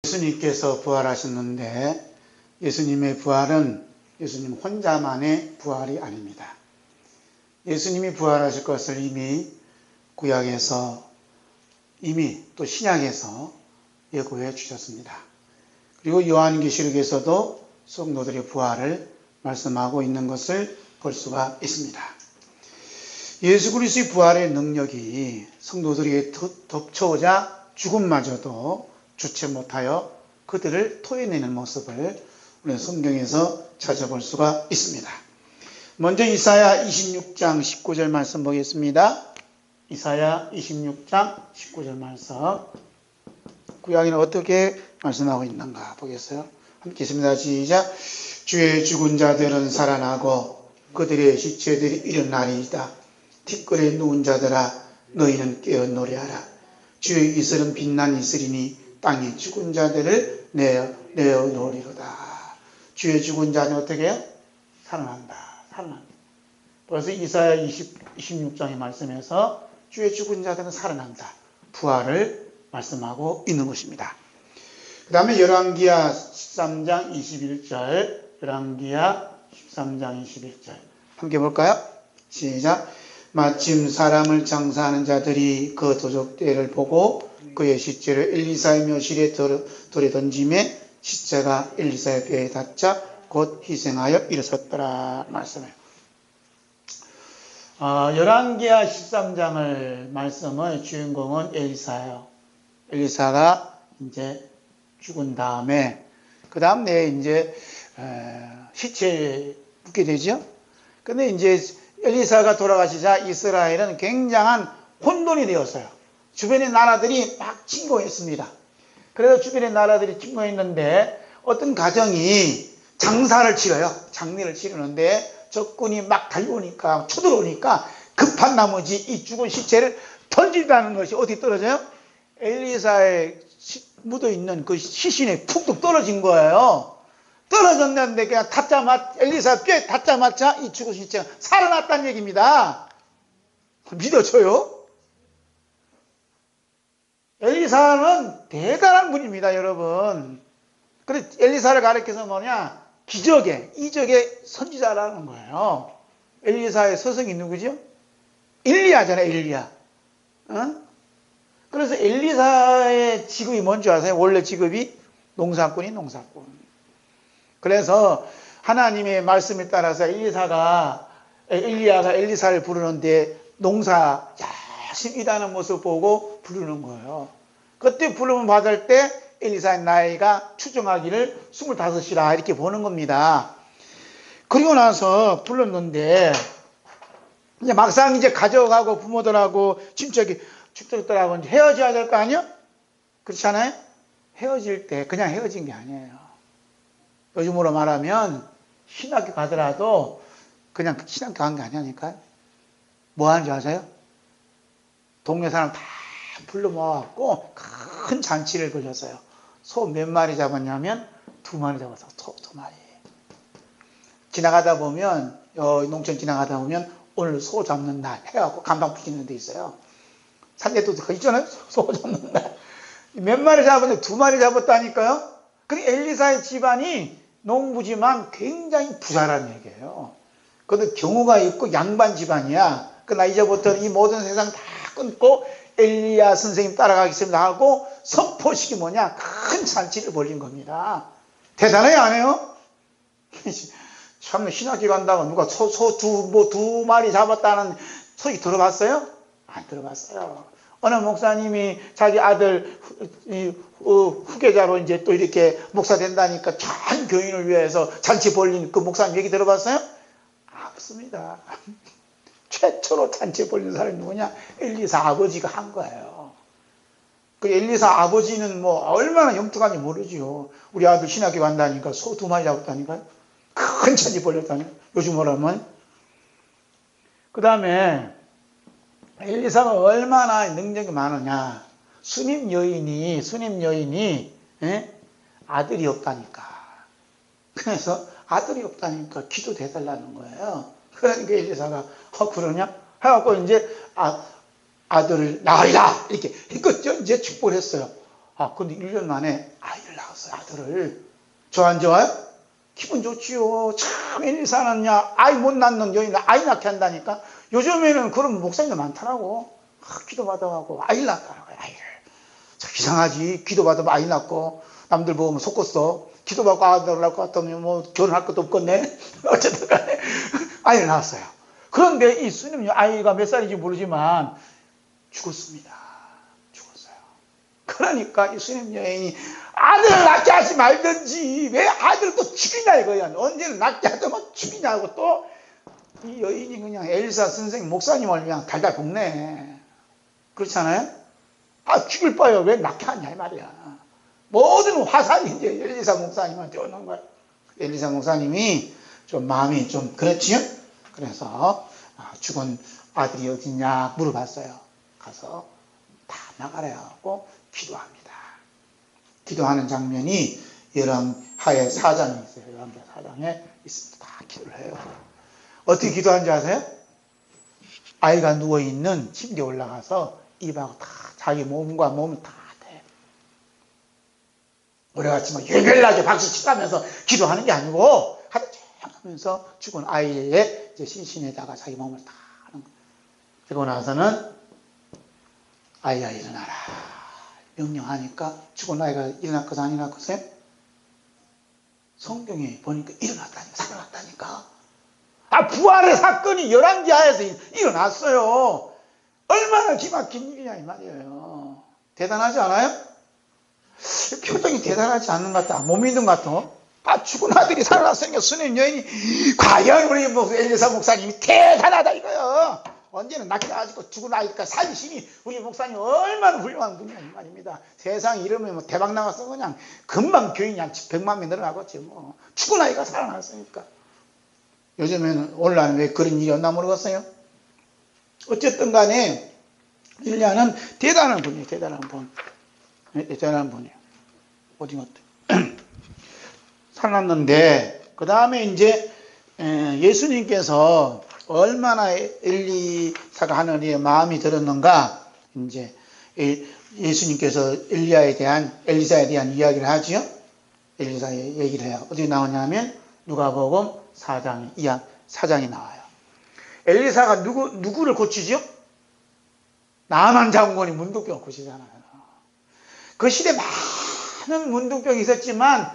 예수님께서 부활하셨는데 예수님의 부활은 예수님 혼자만의 부활이 아닙니다. 예수님이 부활하실 것을 이미 구약에서 또 신약에서 예고해 주셨습니다. 그리고 요한계시록에서도 성도들의 부활을 말씀하고 있는 것을 볼 수가 있습니다. 예수 그리스도의 부활의 능력이 성도들에게 덮쳐오자 죽음마저도 주체 못하여 그들을 토해내는 모습을 우리는 성경에서 찾아볼 수가 있습니다. 먼저 이사야 26장 19절 말씀 보겠습니다. 이사야 26장 19절 말씀. 구약에는 어떻게 말씀하고 있는가 보겠어요. 함께 있습니다. 시작. 주의 죽은 자들은 살아나고 그들의 시체들이 일어나리이다. 티끌에 누운 자들아 너희는 깨어 노래하라. 주의 이슬은 빛난 이슬이니 땅에 죽은 자들을 내어 놓으리로다. 주의 죽은 자는 어떻게 해요? 살아난다. 그래서 이사야 26장의 말씀에서 주의 죽은 자들은 살아난다. 부활을 말씀하고 있는 것입니다. 그 다음에 열왕기하 13장 21절, 열왕기하 13장 21절 함께 볼까요? 시작. 마침 사람을 장사하는 자들이 그 도적대를 보고 그의 시체를 엘리사의 묘실에 돌에 던짐에 시체가 엘리사의 뼈에 닿자 곧 희생하여 일어섰더라 말씀해요. 열왕기하 13장을 말씀의 주인공은 엘리사예요. 엘리사가 이제 죽은 다음에 그 다음에 이제 시체에 묻게 되죠. 근데 이제 엘리사가 돌아가시자 이스라엘은 굉장한 혼돈이 되었어요. 주변의 나라들이 막 침공했습니다. 그래서 주변의 나라들이 침공했는데 어떤 가정이 장사를 치러요. 장례를 치르는데 적군이 막 달려오니까 쳐들어오니까 급한 나머지 이 죽은 시체를 던진다는 것이 어디 떨어져요? 엘리사의 묻어있는 그 시신에 푹 떨어진 거예요. 떨어졌는데 그냥 엘리사 뼈에 닿자마자 이 죽은 시체가 살아났다는 얘기입니다. 믿어져요? 엘리사는 대단한 분입니다, 여러분. 그래서 엘리사를 가리켜서 뭐냐? 기적의, 이적의 선지자라는 거예요. 엘리사의 서성이 누구죠? 엘리야잖아요, 엘리야. 그래서 엘리사의 직업이 뭔지 아세요? 원래 직업이 농사꾼이 농사꾼. 그래서 하나님의 말씀에 따라서 엘리야가 엘리사를 부르는데 농사 열심히 일하는 모습 보고 부르는 거예요. 그때 부름을 받을 때 엘리사의 나이가 추정하기를 25이라 이렇게 보는 겁니다. 그리고 나서 불렀는데 이제 막상 이제 가져가고 부모들하고 친척들하고 이제 헤어져야 될 거 아니에요? 그렇지 않아요? 헤어질 때 그냥 헤어진 게 아니에요. 요즘으로 말하면 신학교 가더라도 그냥 신학교 간 게 아니니까요. 뭐 하는지 아세요? 동네 사람 다 불러 모아갖고 큰 잔치를 벌였어요. 소 몇 마리 잡았냐면 2마리 잡았어. 소 2마리. 지나가다 보면 농촌 지나가다 보면 오늘 소 잡는 날 해갖고 간방 붙이는 데 있어요. 산대도 있잖아요. 소 잡는 날. 몇 마리 잡았는데 2마리 잡았다니까요. 그리고 엘리사의 집안이 농부지만 굉장히 부자라는 얘기예요. 그런데 경우가 있고 양반 집안이야. 그러나 이제부터 이 모든 세상 다 끊고 엘리야 선생님 따라가겠습니다 하고 선포식이 뭐냐? 큰 잔치를 벌린 겁니다. 대단해요, 안 해요? 참 신학교 간다고 누가 소 2마리 잡았다는 소식 들어봤어요? 안 들어봤어요. 어느 목사님이 자기 아들 후계자로 이제 또 이렇게 목사 된다니까 전 교인을 위해서 잔치 벌린 그 목사님 얘기 들어봤어요? 없습니다. 최초로 잔치 벌린 사람이 누구냐? 엘리사 아버지가 한 거예요. 그 엘리사 아버지는 뭐 얼마나 영특한지 모르지요. 우리 아들 신학교 간다니까 소 2마리 잡았다니까요. 큰 잔치 벌렸다니까요. 요즘으로 하면. 그 다음에 엘리사가 얼마나 능력이 많으냐. 수님 여인이 아들이 없다니까. 그래서 아들이 없다니까 기도해달라는 거예요. 그러니까 엘리사가 그러냐? 해갖고 이제 아들을 낳으리라 이렇게 이제 축복을 했어요. 근데 1년 만에 아이를 낳았어요. 낳았어요, 아들을. 안 좋아요? 기분 좋지요. 참 엘리사 낳냐, 아이 못 낳는 여인은 아이 낳게 한다니까. 요즘에는 그런 목사님들 많더라고. 기도 받아가고 아이를 낳더라고요, 아이를. 이상하지. 기도 받으면 아이 낳고 남들 보면 속았어. 기도 받고 아들 낳고 같으면 뭐 결혼할 것도 없겠네. 어쨌든 간에 아이를 낳았어요. 그런데 이 스님 아이가 몇 살인지 모르지만 죽었습니다. 죽었어요. 그러니까 이 스님 여인이 아들을 낳게 하지 말든지 왜 아들을 또 죽이냐 이거야. 언제는 낳게 하더만 죽이냐고 또 이 여인이 그냥 엘리사 선생 목사님을 그냥 달달 볶네. 그렇잖아요? 죽일 바요. 왜 낳게 하냐 이 말이야. 모든 화살이 이제 엘리사 목사님한테 오는 거야. 엘리사 목사님이 좀 마음이 좀 그렇지요? 그래서 죽은 아들이 어딨냐 물어봤어요. 가서 다 나가라 하고 기도합니다. 기도하는 장면이 열왕하의 4장에 있어요. 열왕하 4장에 있습니다. 다 기도를 해요. 어떻게 기도하는지 아세요? 아이가 누워있는 침대에 올라가서 입하고 다 자기 몸과 몸을 다 대. 우리같이 뭐 열렬하게 박수 치면서 기도하는 게 아니고 하도 하면서 죽은 아이의 신신에다가 자기 몸을 다 하는 거예요. 그리고 나서는 아이야 일어나라 명령하니까 죽은 아이가 일어났거든 안 일어났거든? 성경에 보니까 일어났다니까, 살아났다니까. 부활의 사건이 열왕기하에서 일어났어요. 얼마나 기막힌 일이냐 이 말이에요. 대단하지 않아요? 표정이 대단하지 않는 것 같다. 못 믿는 것 같아. 죽은 아들이 살아났으니까 스님 여인이 과연 우리 엘리사 목사님이 대단하다 이거요. 언제는 낳게 가지고 죽은 아이니까 살리시니 우리 목사님 얼마나 훌륭한 분이냐 이 말입니다. 세상 이러면 뭐 대박 나가서 그냥 금방 교인이 한 100만 명 늘어나겠지 뭐. 죽은 아이가 살아났으니까. 요즘에는 오늘날은 왜 그런 일이 없나 모르겠어요. 어쨌든 간에 엘리야는 대단한 분이에요. 대단한 분. 대단한 분이에요. 오징어 살았는데 그 다음에 이제 예수님께서 얼마나 엘리사가 하는 일에 마음이 들었는가 이제 예수님께서 엘리사에 대한 이야기를 하지요. 엘리사의 얘기를 해요. 어디 나오냐면 누가복음 4장이 나와요. 엘리사가 누구를 고치죠? 나만 장군이 문둥병을 고치잖아요. 그 시대에 많은 문둥병이 있었지만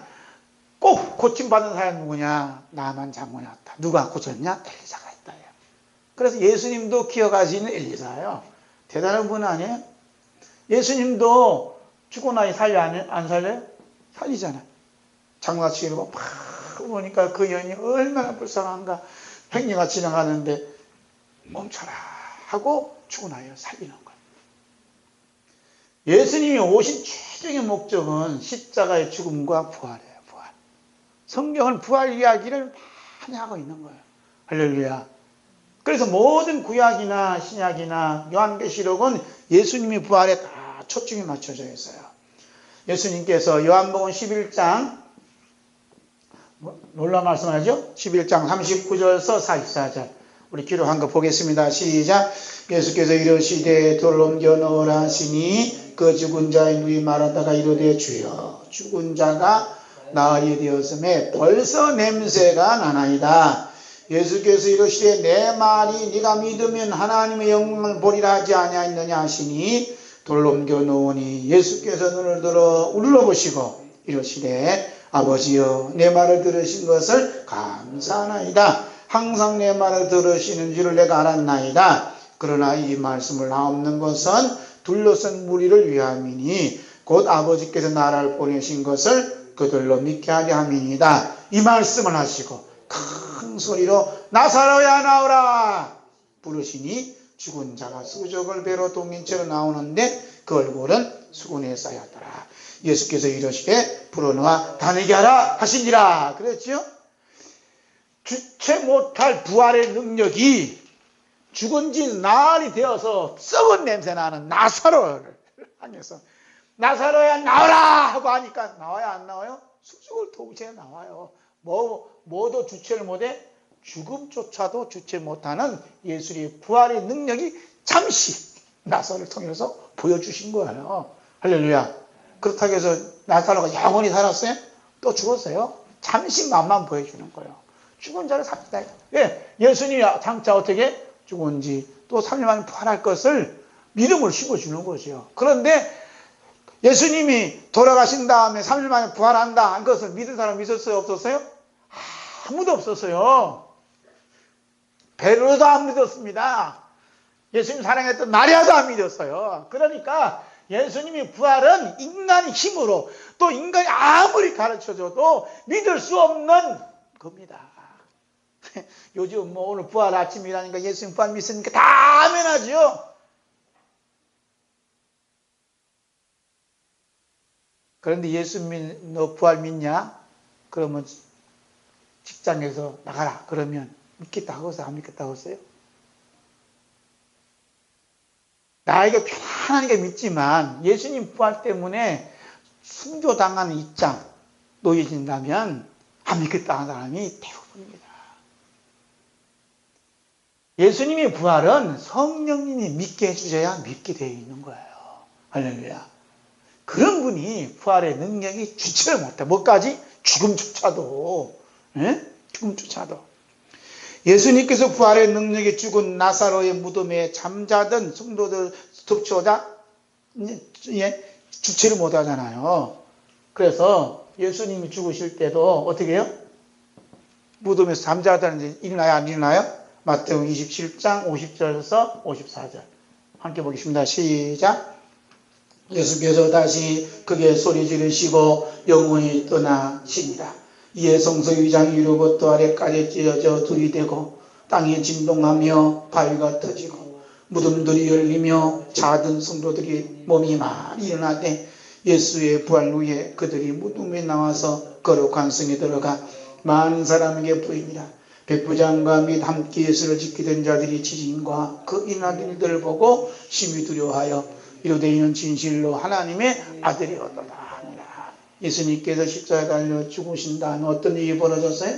꼭 고침받은 사람이 누구냐? 나만 장군이었다. 누가 고쳤냐? 엘리사가 했다. 그래서 예수님도 기억하시는 엘리사예요. 대단한 분 아니에요? 예수님도 죽은 아이 살려 안 살려요? 살리잖아요. 장마치 이러고 팍 보니까 그 여인이 얼마나 불쌍한가. 행리가 지나가는데 멈춰라 하고 죽은 아이를 살리는 거예요. 예수님이 오신 최종의 목적은 십자가의 죽음과 부활이에요. 부활. 성경은 부활 이야기를 많이 하고 있는 거예요. 할렐루야. 그래서 모든 구약이나 신약이나 요한계시록은 예수님의 부활에 다 초점이 맞춰져 있어요. 예수님께서 요한복음 11장 놀라운 말씀하죠? 11장 39절에서 44절 우리 기록한 거 보겠습니다. 시작. 예수께서 이르시되 돌로 옮겨 넣으라 하시니 그 죽은 자의 누이 말하다가 이르되 주여 죽은 자가 나으리 되었음에 벌써 냄새가 나나이다. 예수께서 이르시되 내 말이 네가 믿으면 하나님의 영광을 보리라 하지 아니하였느냐 하시니 돌로 옮겨 놓으니 예수께서 눈을 들어 울러보시고 이르시되 아버지여 내 말을 들으신 것을 감사하나이다. 항상 내 말을 들으시는 줄을 내가 알았나이다. 그러나 이 말씀을 나옵는 것은 둘러선 무리를 위함이니 곧 아버지께서 나를 보내신 것을 그들로 믿게 하려 함이니이다. 이 말씀을 하시고 큰 소리로 나사로야 나오라 부르시니 죽은 자가 수족을 배로 동인처럼 나오는데 그 얼굴은 수건에 쌓였더라. 예수께서 이르시되 불어넣어 다니게 하라 하시니라. 그랬죠? 주체 못할 부활의 능력이 죽은 지 나흘이 되어서 썩은 냄새 나는 나사로를 향해서 나사로야 나오라 하고 하니까 나와야 안 나와요? 수족을 동시에 나와요. 뭐도 주체를 못해? 죽음조차도 주체 못하는 예수의 부활의 능력이 잠시 나사로를 통해서 보여주신 거예요. 할렐루야. 그렇다고 해서 나사로가 영원히 살았어요? 또 죽었어요. 잠시 맛만 보여주는 거예요. 죽은 자를 삽시다. 예, 예수님이 장차 어떻게 죽은 지 또 3일 만에 부활할 것을 믿음을 심어주는 거죠. 그런데 예수님이 돌아가신 다음에 3일 만에 부활한다 한 것을 믿은 사람 있었어요? 없었어요? 아무도 없었어요. 베드로도 안 믿었습니다. 예수님 사랑했던 마리아도 안 믿었어요. 그러니까 예수님이 부활은 인간의 힘으로 또 인간이 아무리 가르쳐줘도 믿을 수 없는 겁니다. 요즘 뭐 오늘 부활 아침이라니까 예수님 부활 믿으니까 다 아멘하죠. 그런데 예수님 너 부활 믿냐? 그러면 직장에서 나가라. 그러면 믿겠다 하고서 안 믿겠다 하고서요? 나에게 편안하게 믿지만 예수님 부활 때문에 순교당하는 입장 놓여진다면 안 믿겠다 하는 사람이 대부분입니다. 예수님의 부활은 성령님이 믿게 해주셔야 믿게 되어 있는 거예요. 할렐루야. 그런 분이 부활의 능력이 주체를 못해. 뭐까지? 죽음조차도. 예? 죽음조차도. 예수님께서 부활의 능력이 죽은 나사로의 무덤에 잠자던 성도들 덮쳐오자 주체를 못 하잖아요. 그래서 예수님이 죽으실 때도 어떻게 해요? 무덤에서 잠자다는데 일어나요? 안 일어나요? 마태복음 27장 50절에서 54절 함께 보겠습니다. 시작. 예수께서 다시 크게 소리 지르시고 영원히 떠나시니라. 이에 성소 위장 위로부터 아래까지 찢어져 둘이 되고 땅이 진동하며 바위가 터지고 무덤들이 열리며 작은 성도들이 몸이 많이 일어나되 예수의 부활 후에 그들이 무덤에 나와서 거룩한 성에 들어가 많은 사람에게 보이니라. 백부장과 및 함께 예수를 지키던 자들이 지진과 그 일어난 일들을 보고 심히 두려워하여 이르되 이는 진실로 하나님의 아들이었도다 하니라. 예수님께서 십자가에 달려 죽으신 다음에 어떤 일이 벌어졌어요?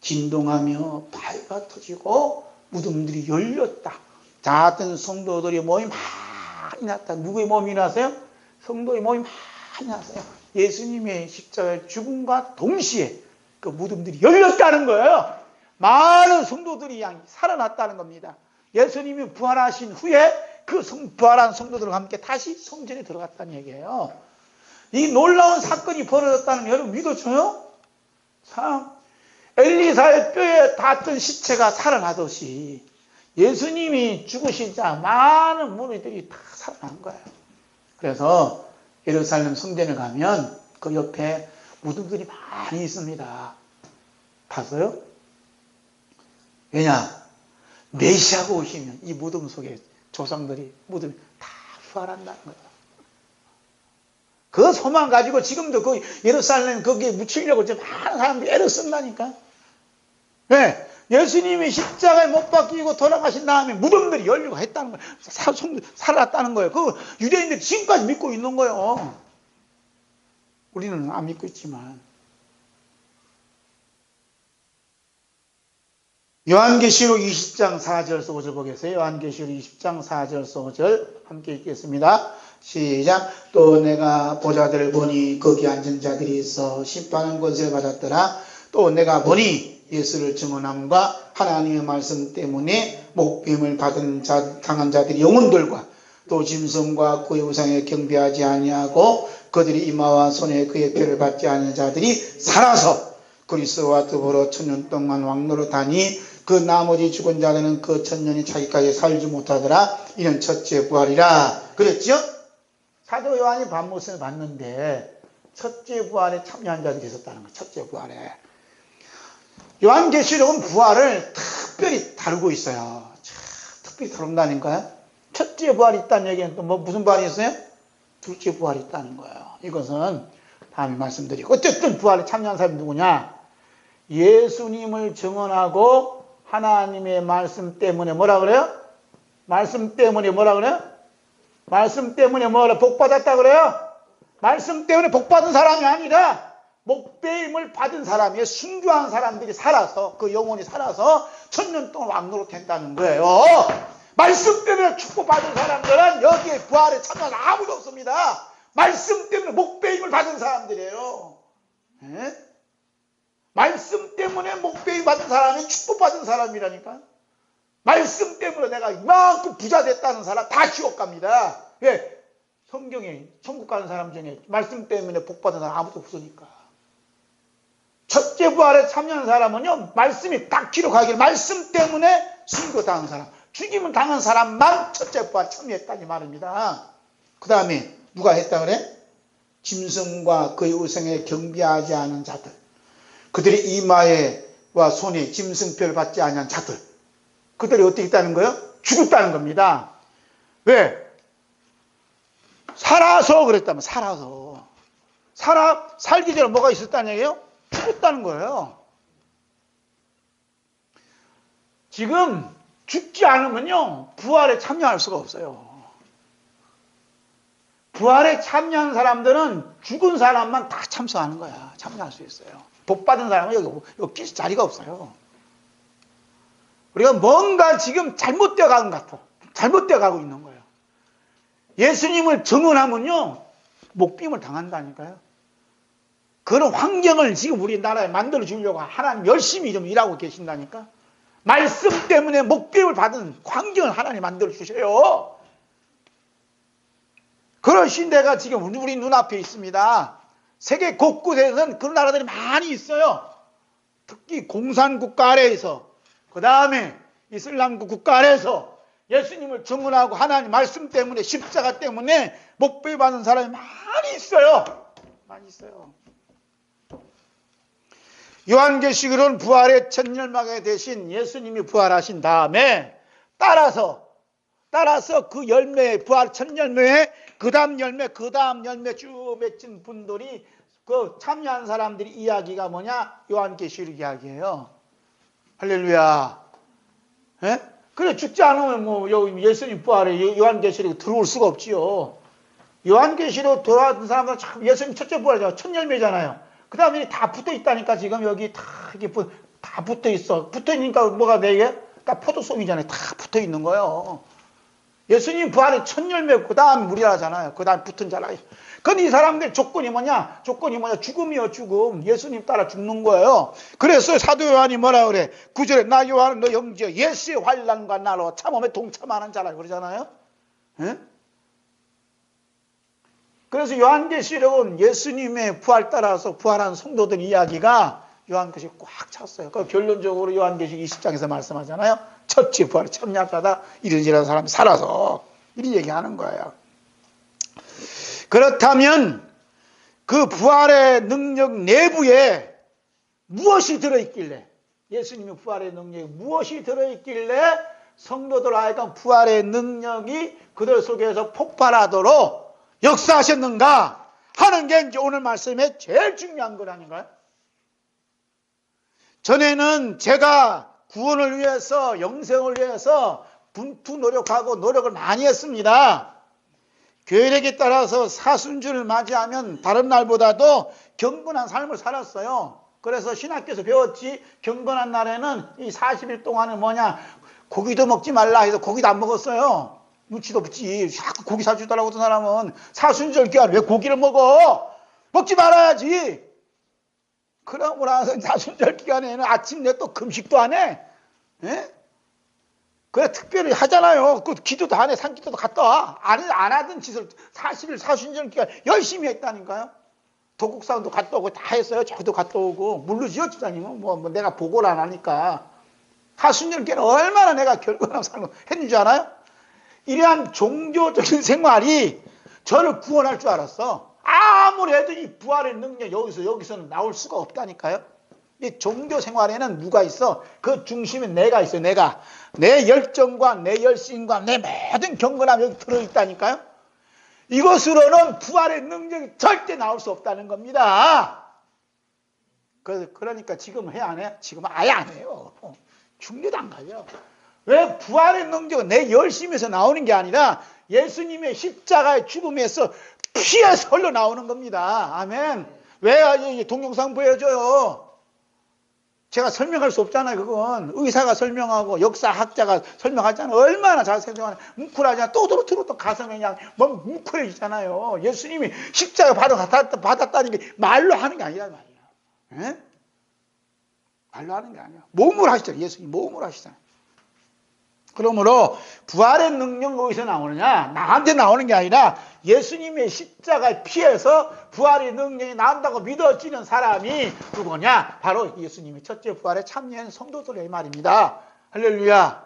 진동하며 바위가 터지고 무덤들이 열렸다. 작은 성도들이 몸이 많이 났다. 누구의 몸이 났어요? 성도의 몸이 많이 났어요. 예수님의 십자가의 죽음과 동시에 그 무덤들이 열렸다는 거예요. 많은 성도들이 살아났다는 겁니다. 예수님이 부활하신 후에 그 부활한 성도들과 함께 다시 성전에 들어갔다는 얘기예요. 이 놀라운 사건이 벌어졌다는 여러분 믿어줘요? 참 엘리사의 뼈에 닿았던 시체가 살아나듯이 예수님이 죽으시자 많은 무리들이 다 살아난 거예요. 그래서 예루살렘 성전에 가면 그 옆에 무덤들이 많이 있습니다. 봤어요? 왜냐? 메시아가 오시면 이 무덤 속에 조상들이 무덤이 다 부활한다는 거예요. 그 소망 가지고 지금도 그 예루살렘 거기에 묻히려고 많은 사람들이 애를 쓴다니까. 네, 예수님이 십자가에 못 박히고 돌아가신 다음에 무덤들이 열리고 했다는 거예요. 살았다는 거예요. 그 유대인들이 지금까지 믿고 있는 거예요. 우리는 안 믿고 있지만. 요한계시록 20장 4절에서 5절 보겠어요. 요한계시록 20장 4절에서 5절 함께 읽겠습니다. 시작. 또 내가 보자들을 보니 거기 앉은 자들이 있어 심판하는 권세를 받았더라. 또 내가 보니 예수를 증언함과 하나님의 말씀 때문에 목뱀을 당한 자들이 영혼들과 또 짐승과 그의 우상에 경배하지 아니하고 그들이 이마와 손에 그의 표를 받지 않은 자들이 살아서 그리스도와 더불어 천년 동안 왕노릇하니 그 나머지 죽은 자들은 그 천년이 차기까지 살지 못하더라. 이는 첫째 부활이라. 그랬죠? 사도 요한이 밤모습을 봤는데 첫째 부활에 참여한 자들이 있었다는 거예요. 첫째 부활에. 요한계시록은 부활을 특별히 다루고 있어요. 특별히 다룬다니까요. 첫째 부활이 있다는 얘기는 또 무슨 부활이 있어요? 둘째 부활이 있다는 거예요. 이것은 다음에 말씀드리고. 어쨌든 부활에 참여한 사람이 누구냐? 예수님을 증언하고 하나님의 말씀 때문에 뭐라 그래요? 말씀 때문에 뭐라 그래요? 말씀 때문에 뭐라 복받았다 그래요? 말씀 때문에 복받은 사람이 아니라 목배임을 받은 사람이 순교한 사람들이 살아서 그 영혼이 살아서 천년 동안 왕노릇 된다는 거예요. 말씀 때문에 축복받은 사람들은 여기에 부활에 참여한 아무도 없습니다. 말씀 때문에 목배임을 받은 사람들이에요. 예? 말씀 때문에 목배임 받은 사람이 축복받은 사람이라니까. 말씀 때문에 내가 이만큼 부자 됐다는 사람 다 지옥 갑니다. 왜? 성경에 천국 가는 사람 중에 말씀 때문에 복 받은 사람 아무도 없으니까. 첫째 부활에 참여한 사람은요, 말씀이 딱 기록하길 말씀 때문에 순교당한 사람, 죽임을 당한 사람만 첫째 부활에 참여했다니 말입니다. 그 다음에 누가 했다 그래? 짐승과 그의 우상에 경배하지 않은 자들, 그들의 이마에와 손에 짐승표를 받지 않은 자들, 그들이 어떻게 했다는 거예요? 죽었다는 겁니다. 왜? 살아서 그랬다면, 살기 전에 뭐가 있었다는 얘기예요? 죽었다는 거예요. 지금 죽지 않으면요, 부활에 참여할 수가 없어요. 부활에 참여한 사람들은 죽은 사람만 다 참석하는 거야. 참여할 수 있어요. 복 받은 사람은 여기 자리가 없어요. 우리가 뭔가 지금 잘못되어 가는 것 같아. 잘못되어 가고 있는 거예요. 예수님을 증언하면요, 목빔을 당한다니까요. 그런 환경을 지금 우리나라에 만들어 주려고 하나님 열심히 좀 일하고 계신다니까. 말씀 때문에 목빔을 받은 환경을 하나님 만들어 주셔요. 그런 신대가 지금 우리 눈앞에 있습니다. 세계 곳곳에서는 그런 나라들이 많이 있어요. 특히 공산국가 아래에서, 그 다음에 이슬람국 국가 아래에서 예수님을 증언하고 하나님 말씀 때문에, 십자가 때문에 목배 받는 사람이 많이 있어요. 많이 있어요. 요한계시록은 부활의 첫 열매가 되신 예수님이 부활하신 다음에 따라서 그 열매, 부활 첫 열매에 그 다음 열매 쭉 맺힌 분들이, 그 참여한 사람들이 이야기가 뭐냐? 요한계시록 이야기예요. 할렐루야. 예? 그래, 죽지 않으면 뭐 예수님 부활에 요한계시록에 들어올 수가 없지요. 요한계시록 들어왔던 사람들은 참 예수님 첫째 부활이잖아요. 첫 열매잖아요. 그 다음에 다 붙어 있다니까. 지금 여기 다 이렇게 다 붙어 있어. 붙어 있으니까 뭐가 되게? 딱 포도송이잖아요. 다 붙어 있는 거예요. 예수님 부활의 첫 열매고, 그 다음 우리라잖아요. 그 다음 붙은 자라. 근데 이 사람들 조건이 뭐냐? 죽음이요, 죽음. 예수님 따라 죽는 거예요. 그래서 사도 요한이 뭐라 그래? 9절에 나 요한은 너 형제 예수의 환난과 나로 참음에 동참하는 자라 그러잖아요. 예? 그래서 요한계시록은 예수님의 부활 따라서 부활한 성도들 이야기가 요한계시록 꽉 찼어요. 그 결론적으로 요한계시록 20장에서 말씀하잖아요. 첫째 부활에 참여하다 이런 사람이 살아서 이런 얘기하는 거예요. 그렇다면 그 부활의 능력 내부에 무엇이 들어있길래, 예수님의 부활의 능력에 무엇이 들어있길래 성도들 하여금 부활의 능력이 그들 속에서 폭발하도록 역사하셨는가 하는 게 이제 오늘 말씀의 제일 중요한 것 아닌가요? 전에는 제가 구원을 위해서, 영생을 위해서 분투 노력하고 노력을 많이 했습니다. 계획에 따라서 사순주를 맞이하면 다른 날보다도 경건한 삶을 살았어요. 그래서 신학교에서 배웠지, 경건한 날에는 이 40일 동안은 뭐냐, 고기도 먹지 말라 해서 고기도 안 먹었어요. 눈치도 없지. 자꾸 고기 사주더라고. 어떤 사람은 사순절 기간 왜 고기를 먹어? 먹지 말아야지. 그러고 나서 사순절 기간에는 아침 내 또 금식도 안 해. 예? 그래, 특별히 하잖아요. 그 기도도 안 해. 산기도도 갔다 와. 안 하던 짓을 40일 사순절 기간 열심히 했다니까요. 도국사도 갔다 오고 다 했어요. 저도 갔다 오고. 물르지요, 집사님은. 뭐 내가 보고를 안 하니까. 사순절 기간 얼마나 내가 결건하고 살고 했는 줄 알아요? 이러한 종교적인 생활이 저를 구원할 줄 알았어. 아무래도 이 부활의 능력 여기서는 나올 수가 없다니까요. 이 종교 생활에는 누가 있어? 그 중심에 내가 있어요. 내가. 내 열정과 내 열심과 내 모든 경건함이 여기 들어있다니까요. 이것으로는 부활의 능력이 절대 나올 수 없다는 겁니다. 그러니까 지금 해 안 해? 지금 아예 안 해요. 중례도 안 가요. 왜? 부활의 능력은 내 열심에서 나오는 게 아니라 예수님의 십자가의 죽음에서 피에서 흘러나오는 겁니다. 아멘. 왜 동영상 보여줘요? 제가 설명할 수 없잖아요. 그건 의사가 설명하고 역사학자가 설명하잖아요. 얼마나 잘 설명하냐. 뭉클하잖아. 또 가슴에 그냥 뭐 뭉클해지잖아요. 예수님이 십자가 받았다는 게 말로 하는 게 아니란 말이야. 에? 말로 하는 게 아니야. 몸으로 하시잖아요. 예수님 몸으로 하시잖아요. 그러므로 부활의 능력 어디서 나오느냐? 나한테 나오는 게 아니라 예수님의 십자가의 피에서 부활의 능력이 나온다고 믿어지는 사람이 누구냐? 바로 예수님의 첫째 부활에 참여한 성도들의 말입니다. 할렐루야.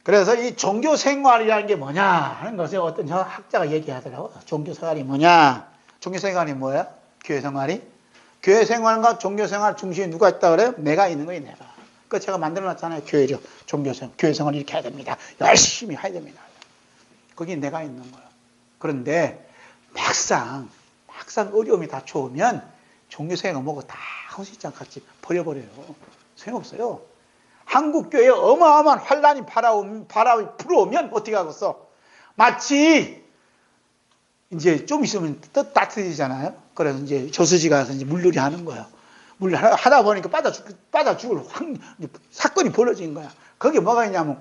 그래서 이 종교 생활이라는 게 뭐냐 하는 것에 어떤 학자가 얘기하더라고요. 종교 생활이 뭐냐? 종교 생활이 뭐야? 교회 생활이? 교회 생활과 종교 생활 중심에 누가 있다 그래요? 내가 있는 거예요, 내가. 그 제가 만들어 놨잖아요. 교회죠. 종교생, 교회 생활 이렇게 해야 됩니다. 열심히 해야 됩니다. 거기 내가 있는 거예요. 그런데 막상 어려움이 닥쳐오면 종교생활 뭐고 다 허시장 같이 버려버려요. 소용없어요. 한국 교회에 어마어마한 환란이 바람이 불어오면 어떻게 하겠어? 마치 이제 좀 있으면 따뜻해지잖아요. 그래서 이제 저수지 가서 이제 물놀이 하는 거예요. 물 하다 보니까 빠져 죽을 사건이 벌어진 거야. 거기에 뭐가 있냐면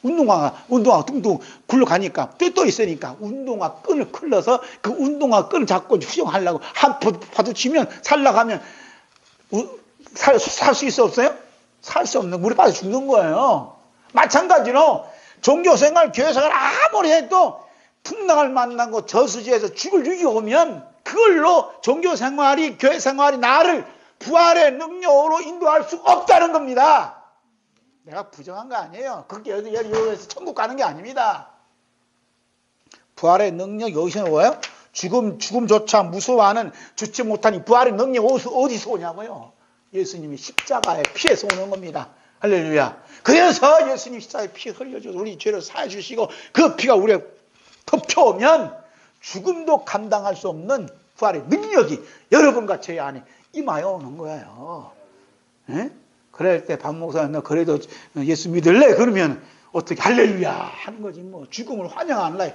운동화가 둥둥 굴러가니까 또 있으니까 운동화 끈을 클러서 그 운동화 끈을 잡고 수영하려고 한 파도 치면 살라가면 살 수 있어 없어요? 살 수 없는 물에 빠져 죽는 거예요. 마찬가지로 종교생활, 교회생활 아무리 해도 풍랑을 만나고 저수지에서 죽을 위기 오면 그걸로 종교생활이 교회생활이 나를 부활의 능력으로 인도할 수 없다는 겁니다. 내가 부정한 거 아니에요. 그게 여기서 천국 가는 게 아닙니다. 부활의 능력 여기서 뭐예요? 죽음조차 무서워하는 주체 못한 이 부활의 능력 어디서 오냐고요? 예수님이 십자가의 피에서 오는 겁니다. 할렐루야. 그래서 예수님 십자가의 피 흘려줘서 우리 죄를 사해 주시고 그 피가 우리에 덮여오면 죽음도 감당할 수 없는 부활의 능력이 여러분과 제 안에 임하여 오는 거예요. 에? 그럴 때 박 목사 너 그래도 예수 믿을래? 그러면 어떻게 할렐루야 하는 거지 뭐. 죽음을 환영하는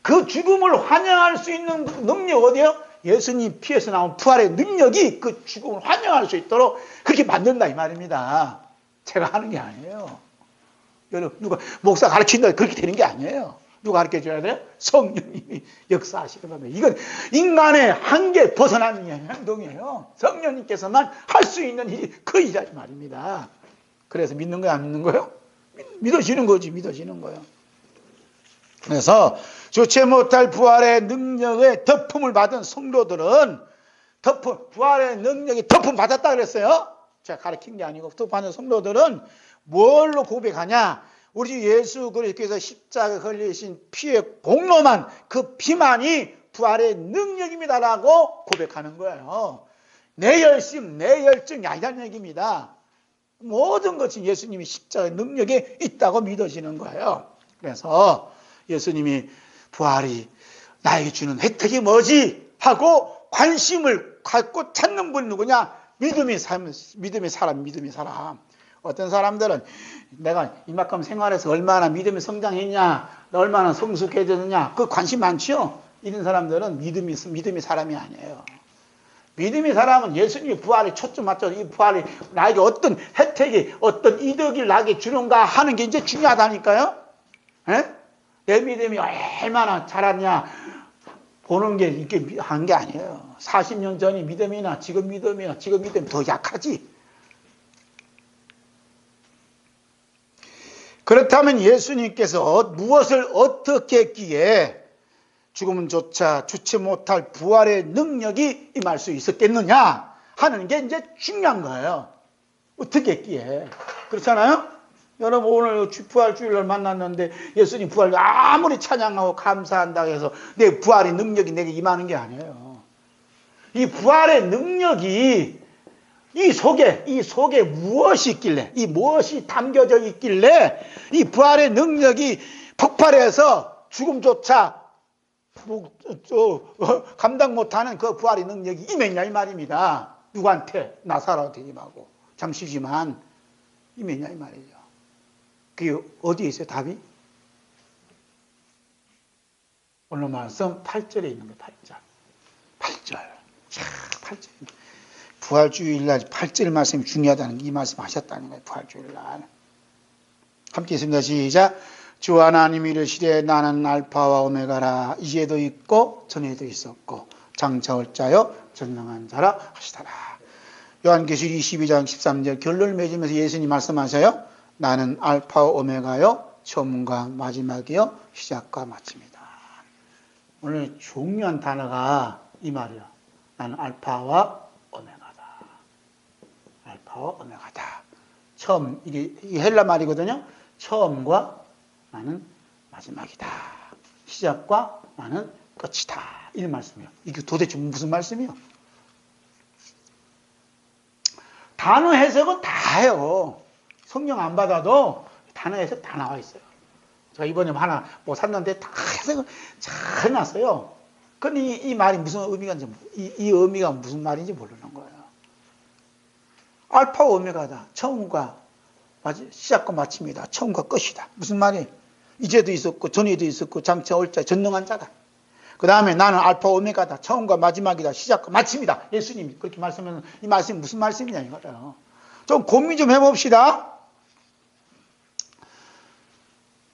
그 죽음을 환영할 수 있는 능력 어디요? 예수님 피에서 나온 부활의 능력이 그 죽음을 환영할 수 있도록 그렇게 만든다 이 말입니다. 제가 하는 게 아니에요. 여러분 누가 목사 가르친다 그렇게 되는 게 아니에요. 누가 가르쳐줘야 돼요? 성령님이 역사하시는 겁니다. 이건 인간의 한계 벗어나는 행동이에요. 성령님께서만 할 수 있는 일이 그 일이라 말입니다. 그래서 믿는 거야 안 믿는 거예요? 믿어지는 거지. 믿어지는 거예요. 그래서 주체 못할 부활의 능력의 덮음을 받은 성도들은 부활의 능력이 덮음 받았다 그랬어요. 제가 가르친 게 아니고 덮음 받은 성도들은 뭘로 고백하냐? 우리 주 예수 그리스도께서 십자가에 흘리신 피의 공로만 그 피만이 부활의 능력입니다라고 고백하는 거예요. 내 열심, 내 열정이 아니라는 얘기입니다. 모든 것이 예수님이 십자가의 능력에 있다고 믿어지는 거예요. 그래서 예수님이 부활이 나에게 주는 혜택이 뭐지? 하고 관심을 갖고 찾는 분이 누구냐? 믿음의 사람. 어떤 사람들은 내가 이만큼 생활해서 얼마나 믿음이 성장했냐, 얼마나 성숙해졌느냐, 그 관심 많죠? 이런 사람들은 믿음의 사람이 아니에요. 믿음의 사람은 예수님의 부활에 초점 맞춰 이 부활이 나에게 어떤 혜택이, 어떤 이득을 나에게 주는가 하는 게 이제 중요하다니까요? 에? 내 믿음이 얼마나 자랐냐, 보는 게 이렇게 한 게 아니에요. 40년 전의 믿음이나 지금 믿음이 더 약하지. 그렇다면 예수님께서 무엇을 어떻게 했기에 죽음조차 주체 못할 부활의 능력이 임할 수 있었겠느냐 하는 게 이제 중요한 거예요. 어떻게 했기에. 그렇잖아요? 여러분 오늘 부활 주일날 만났는데 예수님 부활 아무리 찬양하고 감사한다고 해서 내 부활의 능력이 내게 임하는 게 아니에요. 이 부활의 능력이 이 속에 무엇이 있길래, 이 무엇이 담겨져 있길래 이 부활의 능력이 폭발해서 죽음조차 감당 못하는 그 부활의 능력이 임했냐 이 말입니다. 누구한테? 나사로한테 임하고. 잠시지만 임했냐 이 말이죠. 그게 어디에 있어요? 답이? 오늘 말씀 8절에 있는 거예요. 8절. 8절. 부활주일날 8절 말씀이 중요하다는 이 말씀 하셨다는 거예요. 부활주일날. 함께 있습니다. 시작. 주 하나님이 이르시되 나는 알파와 오메가라. 이제도 있고 전에도 있었고 장차 올 자요 전능한 자라 하시더라. 요한계시록 22장 13절 결론을 맺으면서 예수님 말씀하셔요. 나는 알파와 오메가요 처음과 마지막이요 시작과 마침이다. 오늘 중요한 단어가 이 말이야. 나는 알파와 오메가다. 알파와 오메가다. 처음, 이게 헬라 말이거든요. 처음과 나는 마지막이다. 시작과 나는 끝이다. 이 말씀이에요. 이게 도대체 무슨 말씀이에요? 단어 해석은 다 해요. 성경 안 받아도 단어 해석 다 나와 있어요. 제가 이번에 하나 뭐 샀는데 다 해석을 잘 해놨어요. 근데 이 말이 무슨 의미가 있는지, 이 의미가 무슨 말인지 모르는 거예요. 알파와 오메가다. 처음과 시작과 마침이다. 처음과 끝이다. 무슨 말이에요? 이제도 있었고 전에도 있었고 장차 올 자 전능한 자다. 그 다음에 나는 알파 오메가다. 처음과 마지막이다. 시작과 마침이다. 예수님이 그렇게 말씀하면 이 말씀이 무슨 말씀이냐 이거예요. 좀 고민 좀 해봅시다.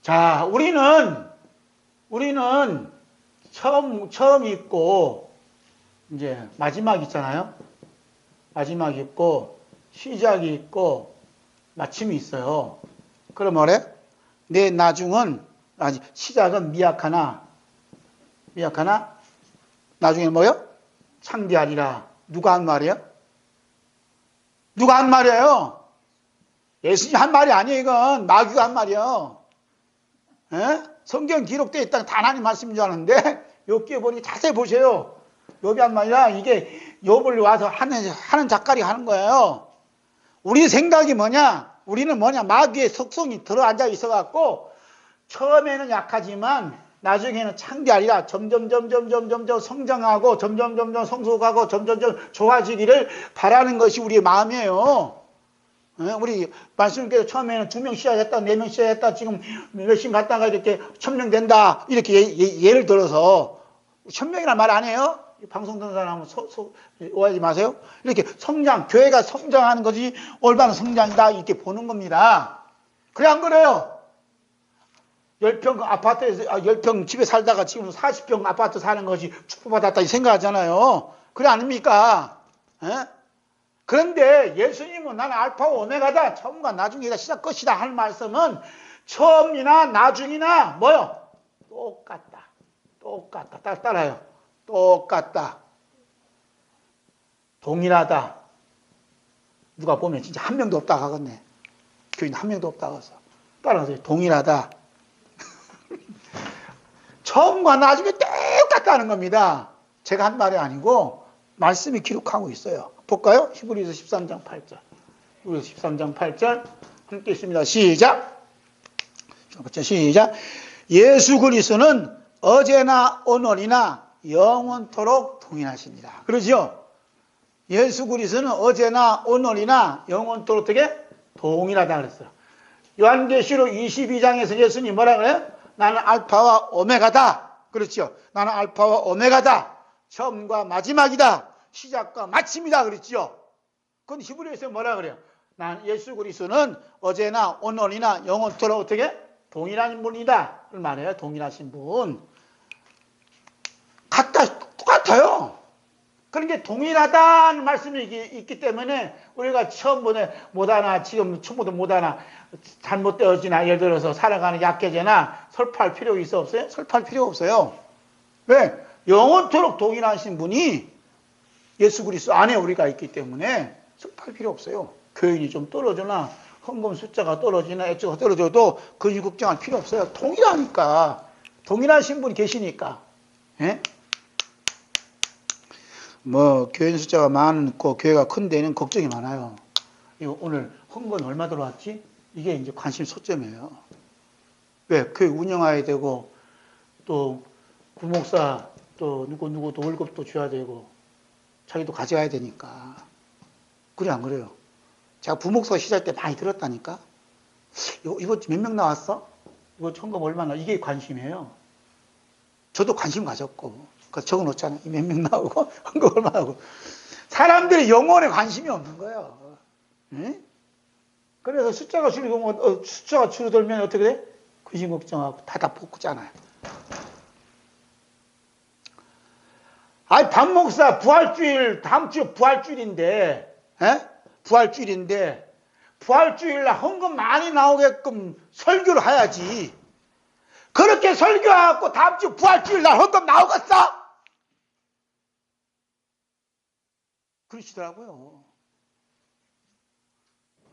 자, 우리는 처음 있고 이제 마지막 있잖아요. 마지막이 있고 시작이 있고 마침이 있어요. 그럼 뭐래? 내 나중은 시작은 미약하나 나중에 뭐요? 창대하리라. 누가 한 말이에요? 누가 한 말이에요? 예수님 한 말이 아니에요. 이건 마귀가 한 말이에요. 에? 성경 기록되어 있다는 다 하나님 말씀인 줄 아는데 욥기에 보니 자세히 보세요. 욥이 한 말이라 이게 욥을 와서 하는 작가리 하는 거예요. 우리 생각이 뭐냐? 우리는 뭐냐? 마귀의 속성이 들어앉아 있어갖고 처음에는 약하지만 나중에는 창대하리라. 점점 성장하고 점점 성숙하고 점점 좋아지기를 바라는 것이 우리의 마음이에요. 우리 말씀께서 처음에는 2명 시작했다, 4명 시작했다, 지금 몇십 갔다가 이렇게 1000명 된다. 이렇게 예를 들어서 1000명이란 말 안 해요? 방송 듣는 사람은 오해하지 마세요. 이렇게 교회가 성장하는 것이 올바른 성장이다. 이렇게 보는 겁니다. 그래, 안 그래요? 10평 아파트에서, 10평 집에 살다가 지금 40평 아파트 사는 것이 축복받았다. 이 생각하잖아요. 그래, 아닙니까? 에? 그런데 예수님은 나는 알파와 오메가다. 처음과 나중이다. 시작 끝이다. 하는 말씀은 처음이나 나중이나 뭐요? 똑같다. 따라요. 똑같다. 동일하다. 누가 보면 진짜 한 명도 없다 하겠네. 교인 한 명도 없다 하겠어. 따라하세요. 동일하다. 처음과 나중에 똑같다는 겁니다. 제가 한 말이 아니고 말씀이 기록하고 있어요. 볼까요? 히브리서 13장 8절. 히브리서 13장 8절 함께 있습니다. 시작. 시작. 예수 그리스도는 어제나 오늘이나 영원토록 동일하십니다. 그러죠? 예수 그리스도는 어제나 오늘이나 영원토록 어떻게? 동일하다 그랬어요. 요한계시록 22장에서 예수님 뭐라 그래요? 나는 알파와 오메가다. 그렇죠? 나는 알파와 오메가다. 처음과 마지막이다. 시작과 마침이다. 그랬죠? 그건 히브리서에 뭐라 그래요? 난 예수 그리스도는 어제나 오늘이나 영원토록 어떻게? 동일한 분이다. 그 말이에요. 동일하신 분. 똑같아요. 그러니까 동일하다는 말씀이 있기 때문에 우리가 처음부터 못하나 지금 처음부터 못하나 잘못되어지나 예를 들어서 살아가는 약해제나 설파할 필요가 있어 없어요? 설파할 필요가 없어요. 왜? 영원토록 동일하신 분이 예수 그리스도 안에 우리가 있기 때문에 설파할 필요 없어요. 교인이 좀 떨어지나 헌금 숫자가 떨어지나 액수가 떨어져도 근심 걱정할 필요 없어요. 동일하니까. 동일하신 분이 계시니까. 예? 뭐 교인 숫자가 많고 교회가 큰 데는 걱정이 많아요. 이거 오늘 헌금 얼마 들어왔지? 이게 이제 관심 초점이에요. 왜? 교회 운영해야 되고 또 구목사 또 누구도 월급도 줘야 되고 자기도 가져가야 되니까. 그래 안 그래요? 제가 부목사 시작 때 많이 들었다니까. 이거 몇 명 나왔어? 이거 헌금 얼마나? 이게 관심이에요. 저도 관심 가졌고 그래서 적어놓잖아요. 몇 명 나오고 헌금 얼마 하고 사람들이 영혼에 관심이 없는 거예요. 응? 그래서 숫자가 줄어들면 어떻게 돼? 근심 걱정하고 다 볶잖아요. 아니, 박 목사 부활주일, 다음 주 부활주일인데, 부활주일날 헌금 많이 나오게끔 설교를 해야지. 그렇게 설교하고 다음 주 부활주일날 헌금 나오겠어? 그러시더라고요.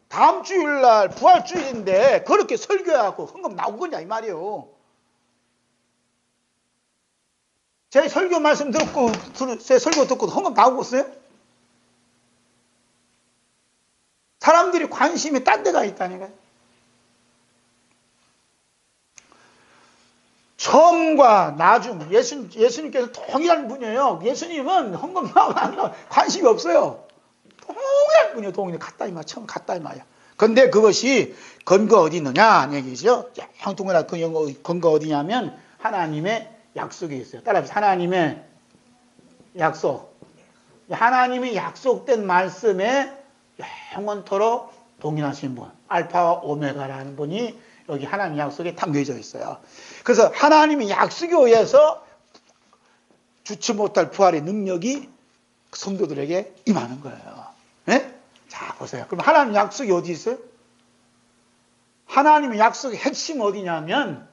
다음 주일날 부활주일인데 그렇게 설교하고 헌금 나오겠냐 이 말이에요. 제 설교 말씀 듣고, 제 설교 듣고 헌금 나오겠어요? 사람들이 관심이 딴 데가 있다니까요. 처음과 나중, 예수님께서 동일한 분이에요. 예수님은 헌금 나오면 관심이 없어요. 동일한 분이에요. 동일한. 같다 이 말, 처음 같다 이 말이야. 근데 그것이 근거 어디 있느냐 하는 얘기죠. 동일한 근거 어디냐면 하나님의 약속이 있어요. 따라합시다. 하나님의 약속. 하나님이 약속된 말씀에 영원토록 동일하신 분, 알파와 오메가라는 분이 여기 하나님 약속에 담겨져 있어요. 그래서 하나님의 약속에 의해서 주체 못할 부활의 능력이 성도들에게 임하는 거예요. 네? 자, 보세요. 그럼 하나님 약속이 어디 있어요? 하나님의 약속의 핵심 어디냐면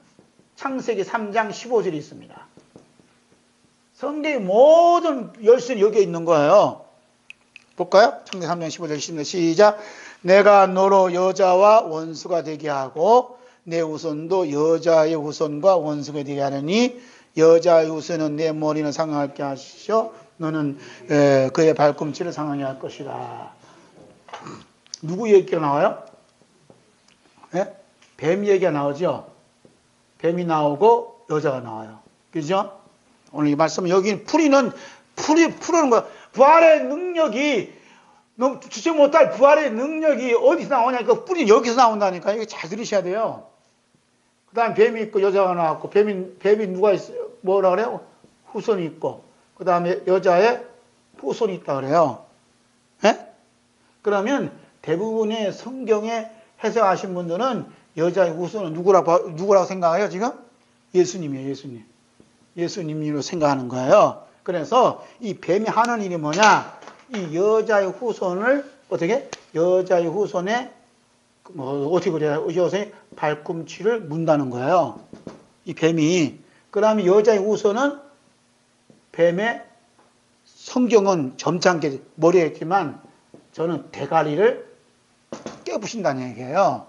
창세기 3장 15절이 있습니다. 성경의 모든 열쇠는 여기에 있는 거예요. 볼까요? 창세기 3장 15절 16절 시작. 내가 너로 여자와 원수가 되게 하고 내 후손도 여자의 후손과 원수가 되게 하느니 여자의 후손은 내 머리는 상하게 하시오 너는 그의 발꿈치를 상하게 할 것이다. 누구 얘기가 나와요? 네? 뱀 얘기가 나오죠. 뱀이 나오고 여자가 나와요. 그죠? 오늘 이 말씀은 여기 풀이는 거야. 부활의 능력이 주체 못할 부활의 능력이 어디서 나오냐? 그 뿌리는 여기서 나온다니까. 이거 잘 들으셔야 돼요. 그 다음에 뱀이 있고 여자가 나왔고 뱀이 누가 있어요? 뭐라 그래요? 후손이 있고 그 다음에 여자의 후손이 있다 그래요. 예? 그러면 대부분의 성경에 해석하신 분들은 여자의 후손은 누구라고 생각해요 지금? 예수님이에요. 예수님으로 생각하는 거예요. 그래서 이 뱀이 하는 일이 뭐냐? 이 여자의 후손을 어떻게? 여자의 후손에 어떻게 그래요? 여자의 발꿈치를 문다는 거예요. 이 뱀이. 그다음에 여자의 후손은 뱀의 성경은 점잖게 머리에 있지만 저는 대가리를 깨부신다는 얘기예요.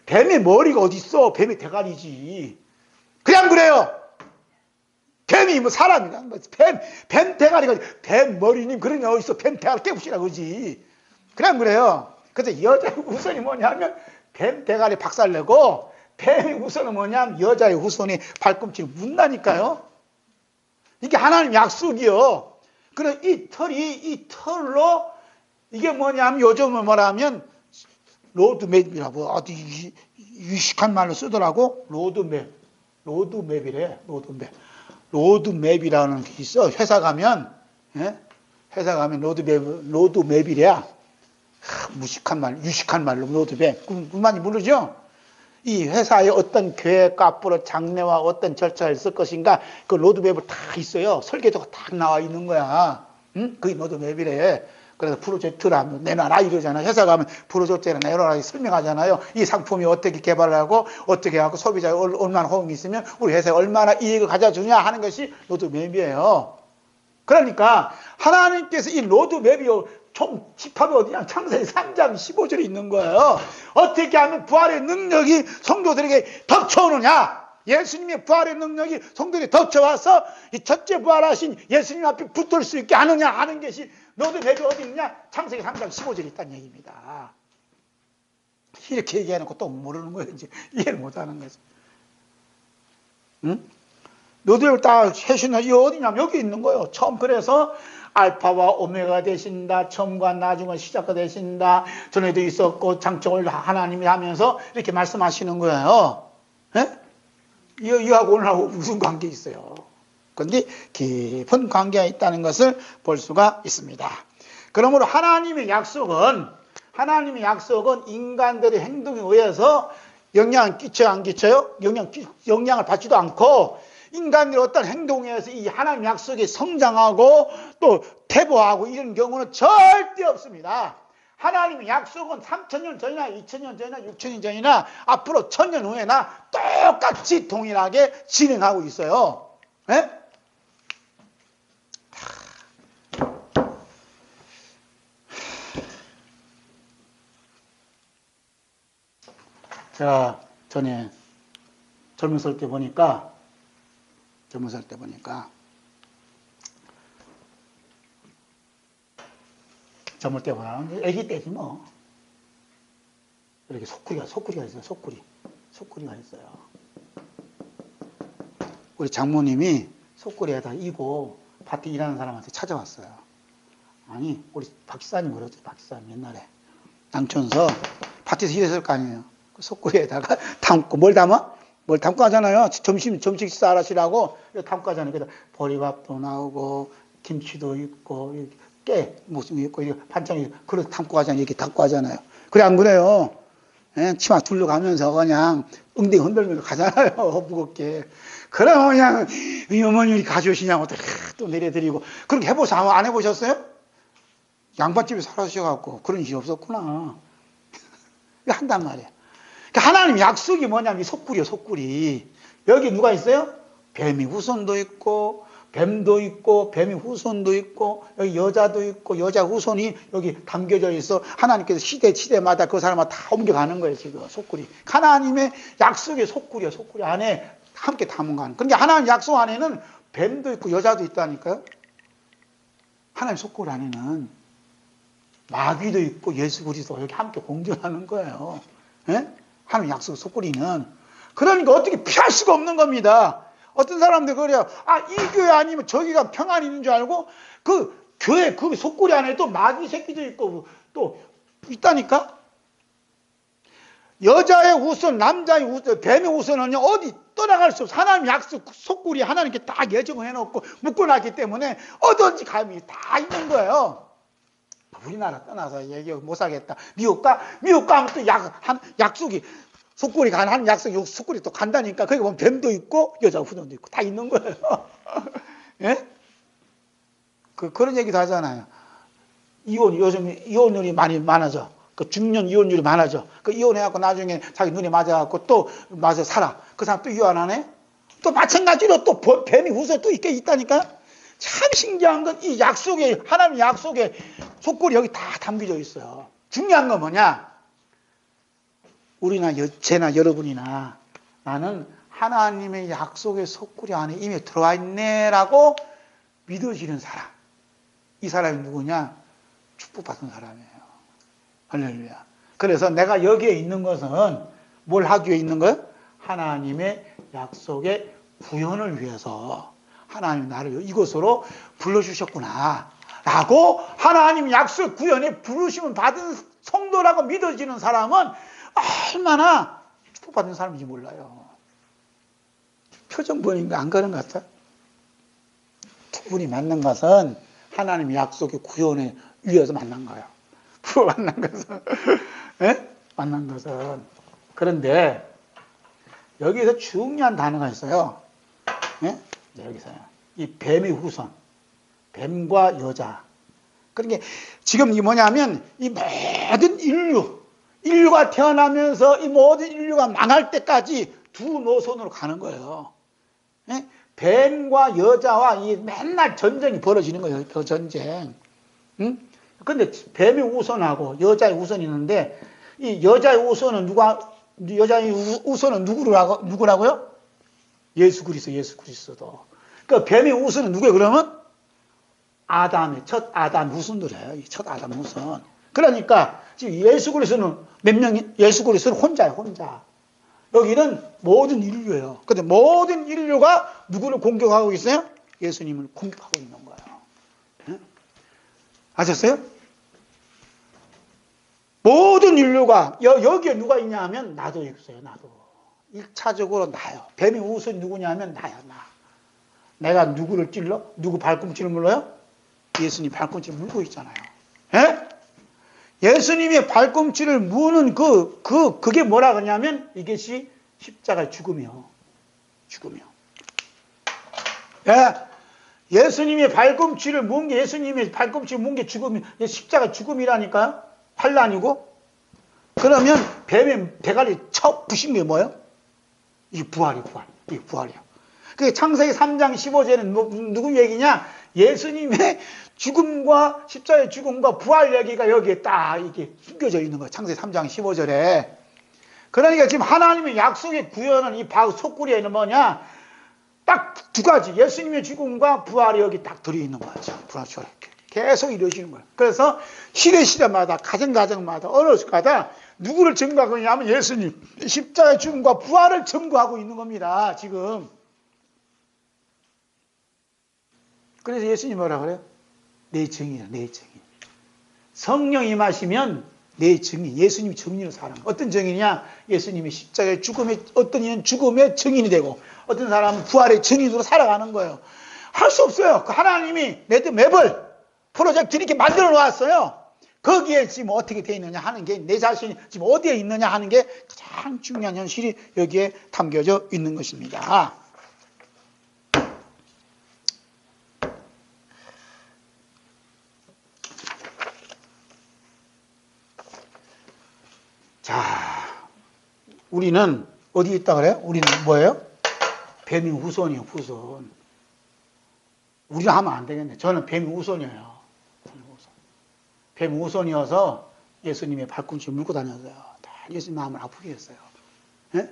뱀의 머리가 어디 있어? 뱀의 대가리지. 그냥 그래요. 뱀이 뭐 사람이야. 뱀 대가리가 뱀 머리님 그러니 어디서 뱀 대가리 깨부시라 그러지. 그냥 그래요. 그래서 여자의 후손이 뭐냐면 뱀 대가리 박살내고 뱀의 후손은 뭐냐면 여자의 후손이 발꿈치를 문다니까요. 이게 하나님 약속이요. 그래서 이 털로 이게 뭐냐면 요즘은 뭐라면 로드맵이라고 어디 유식한 말로 쓰더라고. 로드맵이래. 로드맵이라는 게 있어. 회사 가면 로드맵이래야. 무식한 말, 유식한 말로 로드맵. 그만이 모르죠? 이 회사에 어떤 계획과 앞으로 장래와 어떤 절차를 쓸 것인가 그 로드맵을 다 있어요. 설계도가 다 나와 있는 거야. 응? 그게 로드맵이래. 그래서 프로젝트를 한번 내놔라 이러잖아요. 회사 가면 프로젝트를 내놔라 설명하잖아요. 이 상품이 어떻게 개발하고 어떻게 하고 소비자에 얼마나 호응이 있으면 우리 회사에 얼마나 이익을 가져주냐 하는 것이 로드맵이에요. 그러니까 하나님께서 이 로드맵이 총 집합이 어디냐? 창세기 3장 15절에 있는 거예요. 어떻게 하면 부활의 능력이 성도들에게 덮쳐오느냐? 예수님의 부활의 능력이 성도들에게 덮쳐와서 이 첫째 부활하신 예수님 앞에 붙을 수 있게 하느냐 하는 것이 로드맵이 어디 있냐? 창세기 3장 15절에 있다는 얘기입니다. 이렇게 얘기해놓고 또 모르는 거예요. 이제 이해를 못하는 거죠. 응? 로드맵을 다 해주는 이 어디냐면 여기 있는 거예요. 처음 그래서 알파와 오메가 되신다. 처음과 나중은 시작과 되신다. 전에도 있었고 장정을 하나님이 하면서 이렇게 말씀하시는 거예요. 예? 이하고 오늘하고 무슨 관계 있어요? 근데 깊은 관계가 있다는 것을 볼 수가 있습니다. 그러므로 하나님의 약속은 인간들의 행동에 의해서 영향을 끼쳐요, 안 끼쳐요? 영향을 받지도 않고 인간들의 어떤 행동에 의해서 이 하나님 약속이 성장하고 또 퇴보하고 이런 경우는 절대 없습니다. 하나님의 약속은 3000년 전이나 2000년 전이나 6000년 전이나 앞으로 1000년 후에나 똑같이 동일하게 진행하고 있어요. 네? 제가 전에 젊었을 때 보니까 젊을 때보다 애기 때지 뭐. 이렇게 소쿠리가 있어요. 소쿠리가 있어요. 우리 장모님이 소쿠리에다 이고 밭에 일하는 사람한테 찾아왔어요. 아니, 우리 박사님 그러죠. 박사님 옛날에 남촌서 밭에서 일했을 거 아니에요. 그 소쿠리에다가 담고 뭘 담고 하잖아요. 점심 식사 하시라고 담고 하잖아요. 그래서 보리밥도 나오고 김치도 있고 깨 무슨 있고 반찬이 그렇게 담고 하잖아요. 이렇게 담고 하잖아요. 그래 안 그래요? 예? 치마 둘러가면서 그냥 엉덩이 흔들면서 가잖아요. 무겁게. 그러면 그냥 이 어머님이 가져오시냐고 또 내려드리고 그렇게 해보세요. 안 해보셨어요? 양반집에 살아주셔갖고 그런 일이 없었구나. 한단 말이에요. 그러니까 하나님 약속이 뭐냐면 속구리요, 속구리. 여기 누가 있어요? 뱀이 후손도 있고 뱀도 있고 뱀이 후손도 있고 여기 여자도 있고 여자 후손이 여기 담겨져 있어. 하나님께서 시대마다 그 사람을 다 옮겨가는 거예요. 지금 속구리. 하나님의 약속의 속구리요, 속구리 안에 함께 담은 거. 그러니까 하나님 약속 안에는 뱀도 있고 여자도 있다니까요. 하나님 속구리 안에는 마귀도 있고 예수 그리스도 여기 함께 공존하는 거예요. 예? 하나님 약속 속구리는. 그러니까 어떻게 피할 수가 없는 겁니다. 어떤 사람들 그래요. 이 교회 아니면 저기가 평안이 있는 줄 알고 그 교회 그 속구리 안에 또 마귀 새끼도 있고 또 있다니까. 여자의 우선, 남자의 우선, 뱀의 우선은요 어디 떠나갈 수 없어. 하나님 약속 속구리 하나님께 다 예정을 해놓고 묶어놨기 때문에 어떤지 감이 다 있는 거예요. 우리나라 떠나서 얘기 못 사겠다. 미국 가면 또 약속이 속구리 가는 약속이 속구리 또 간다니까. 거기 보면 뱀도 있고 여자 후손도 있고 다 있는 거예요. 예? 그런 얘기도 하잖아요. 요즘 이혼율이 많아져. 그 중년 이혼율이 많아져. 그 이혼해갖고 나중에 자기 눈에 맞아갖고 또 맞아 살아. 그 사람 또 이혼 안 해? 또 마찬가지로 또 뱀이 후손 또 있다니까. 참 신기한 건 이 약속에 하나님 약속에 속구리 여기 다 담겨져 있어요. 중요한 건 뭐냐? 우리나 쟤나 여러분이나 나는 하나님의 약속의 속구리 안에 이미 들어와 있네라고 믿어지는 사람. 이 사람이 누구냐? 축복받은 사람이에요. 할렐루야. 그래서 내가 여기에 있는 것은 뭘 하기 위해 있는 거예요? 하나님의 약속의 구현을 위해서 하나님 나를 이곳으로 불러주셨구나 라고 하나님 약속 구현에 부르심을 받은 성도라고 믿어지는 사람은 얼마나 축복받은 사람인지 몰라요. 표정 보니까 안 그런 것 같아? 두 분이 만난 것은 하나님 약속의 구현에 위해서 만난 거예요. 만난 것은 예? 만난 것은. 그런데 여기서 중요한 단어가 있어요. 예? 여기서요. 이 뱀의 후손, 뱀과 여자. 그러니까 지금 이 뭐냐면 이 모든 인류가 태어나면서 이 모든 인류가 망할 때까지 두 노선으로 가는 거예요. 예? 뱀과 여자와 이 맨날 전쟁이 벌어지는 거예요. 그 전쟁. 응? 근데 뱀의 우선하고 여자의 우선이 있는데 이 여자의 우선은 누구라고요? 예수 그리스도. 그 뱀의 우선은 누구예요? 그러면 첫 아담 후손들이에요. 첫 아담 후손. 그러니까 지금 예수 그리스도는 몇 명이? 예수 그리스도는 혼자예요, 혼자. 여기는 모든 인류예요. 근데 모든 인류가 누구를 공격하고 있어요? 예수님을 공격하고 있는 거예요. 네? 아셨어요? 모든 인류가 여기에 누가 있냐 하면 나도 있어요. 나도. 1차적으로 나요. 뱀의 우선이 누구냐 하면 나야, 나. 내가 누구를 찔러? 누구 발꿈치를 물어요? 예수님 발꿈치를 물고 있잖아요. 예? 예수님의 발꿈치를 무는 그게 뭐라 그러냐면 이것이 십자가의 죽음이요. 죽음이요. 예? 예수님의 발꿈치를 문 게, 예수님의 발꿈치를 문 게 죽음이, 십자가 죽음이라니까요? 환란이고. 그러면 뱀의 대가리 쳐 부신 게 뭐예요? 이게 부활이 부활. 이게 부활이야. 그 창세기 3장 15절에는 누구 얘기냐? 예수님의 죽음과 십자가의 죽음과 부활 얘기가 여기에 딱 이게 숨겨져 있는 거야. 창세기 3장 15절에. 그러니까 지금 하나님의 약속의 구현은 이 속구리에는 뭐냐? 딱 두 가지. 예수님의 죽음과 부활이 여기 딱 들어있는 거야. 부활처럼 계속 이루어지는 거야. 그래서 시대마다 가정마다 어느 순간마다 누구를 증거하고 있냐면 예수님 십자가의 죽음과 부활을 증거하고 있는 겁니다. 지금. 그래서 예수님 뭐라 그래요? 내 증인이야. 내 증인. 성령 임하시면 내 증인. 예수님이 증인으로 살아요. 어떤 증인이냐? 예수님이 십자가의 죽음에, 어떤 이는 죽음의 증인이 되고 어떤 사람은 부활의 증인으로 살아가는 거예요. 할 수 없어요. 그 하나님이 매번 프로젝트 이렇게 만들어 놓았어요. 거기에 지금 어떻게 되어 있느냐 하는 게, 내 자신이 지금 어디에 있느냐 하는 게 가장 중요한 현실이 여기에 담겨져 있는 것입니다. 자, 우리는 어디 있다 그래요? 우리는 뭐예요? 뱀의 후손이요, 후손. 우리가 하면 안 되겠네. 저는 뱀의 후손이에요. 뱀의 후손이어서 예수님의 발꿈치 물고 다녔어요. 다 예수님 마음을 아프게 했어요. 예?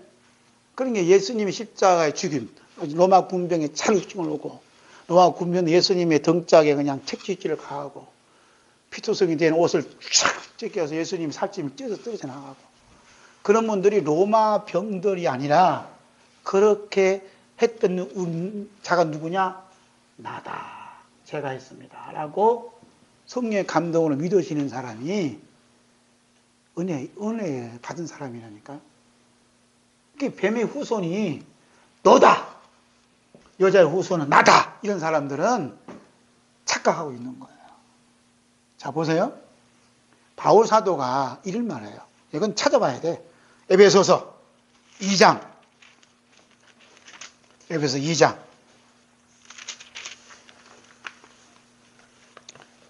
그러니까 예수님의 십자가의 죽임, 로마 군병에 차를 오고, 로마 군병은 예수님의 등짝에 그냥 책짓질을 가하고, 피투성이 된 옷을 쫙 찢겨서 예수님 살찜이 찢어서 떨어져 나가고, 그런 분들이 로마 병들이 아니라 그렇게 했던 자가 누구냐? 나다. 제가 했습니다. 라고 성령의 감동으로 믿으시는 사람이 은혜 받은 사람이라니까. 뱀의 후손이 너다. 여자의 후손은 나다. 이런 사람들은 착각하고 있는 거예요. 자, 보세요. 바울 사도가 이를 말해요. 이건 찾아봐야 돼. 에베소서 2장. 에베소 2장.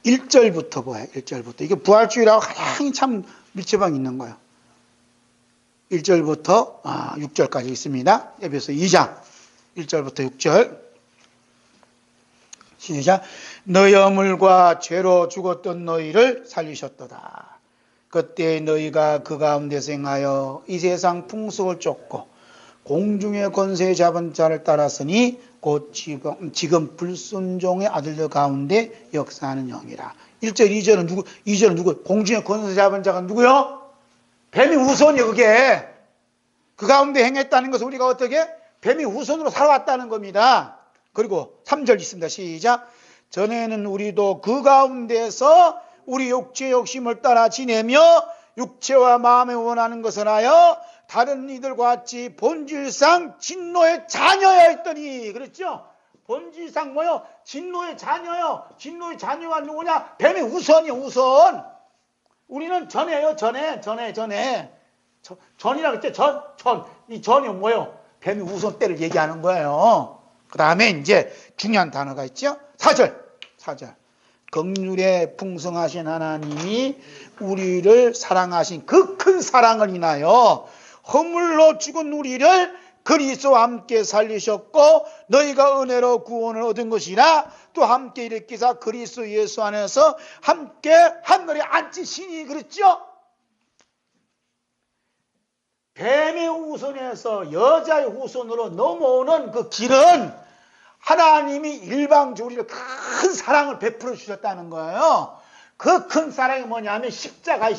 1절부터 보아요. 1절부터. 이게 부활주의라고 가장 참 밀접하게 있는 거예요. 1절부터 6절까지 있습니다. 에베소 2장 1절부터 6절. 시작. 너희 어물과 죄로 죽었던 너희를 살리셨도다. 그때 너희가 그 가운데서 행하여 이 세상 풍속을 쫓고 공중의 권세 잡은 자를 따랐으니 곧 지금 불순종의 아들들 가운데 역사하는 영이라. 1절, 2절은 누구? 2절은 누구? 공중의 권세 잡은 자가 누구요? 뱀의 후손이요, 그게. 그 가운데 행했다는 것은 우리가 어떻게? 뱀의 후손으로 살아왔다는 겁니다. 그리고 3절 있습니다. 시작. 전에는 우리도 그 가운데서 우리 육체의 욕심을 따라 지내며 육체와 마음에 원하는 것을 하여 다른 이들과 같이 본질상 진노의 자녀였더니. 그랬죠? 본질상 뭐요? 진노의 자녀요. 진노의 자녀가 누구냐? 뱀의 후손이요, 후손. 우리는 전에요, 전에. 전이라고 했죠? 이 전이 뭐요? 뱀의 후손 때를 얘기하는 거예요. 그 다음에 이제 중요한 단어가 있죠? 4절. 긍휼에 풍성하신 하나님이 우리를 사랑하신 그 큰 사랑을 인하여 허물로 죽은 우리를 그리스도와 함께 살리셨고 너희가 은혜로 구원을 얻은 것이라 또 함께 일으키사 그리스도 예수 안에서 함께 하늘에 앉히시니. 그랬죠? 뱀의 후손에서 여자의 후손으로 넘어오는 그 길은 하나님이 일방적으로 우리를 큰 사랑을 베풀어 주셨다는 거예요. 그 큰 사랑이 뭐냐면 십자가.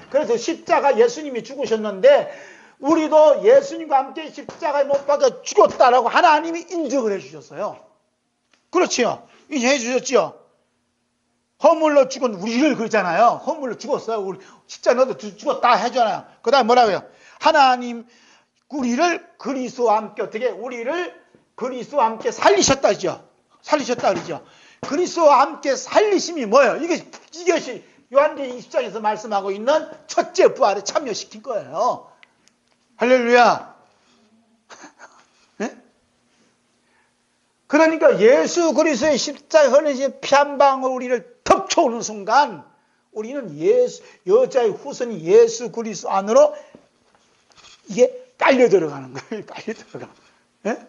그래서 십자가 예수님이 죽으셨는데 우리도 예수님과 함께 십자가에 못 박혀 죽었다라고 하나님이 인정을 해주셨어요. 그렇지요. 인정해 주셨지요. 허물로 죽은 우리를 그러잖아요. 허물로 죽었어요. 우리 십자가에 너도 죽었다 하잖아요. 그 다음에 뭐라고요? 하나님 우리를 그리스도와 함께 어떻게? 우리를 그리스도와 함께 살리셨다죠. 살리셨다 그러죠. 그리스도와 함께 살리심이 뭐예요? 이것이 요한계시록 20장에서 말씀하고 있는 첫째 부활에 참여시킨 거예요. 할렐루야. 네? 그러니까 예수 그리스도의 십자가에 흘리신 피 한 방울 우리를 덮쳐오는 순간 우리는 여자의 후손이 예수 그리스도 안으로 이게 빨려 들어가는 거예요. 빨려 들어가. 네?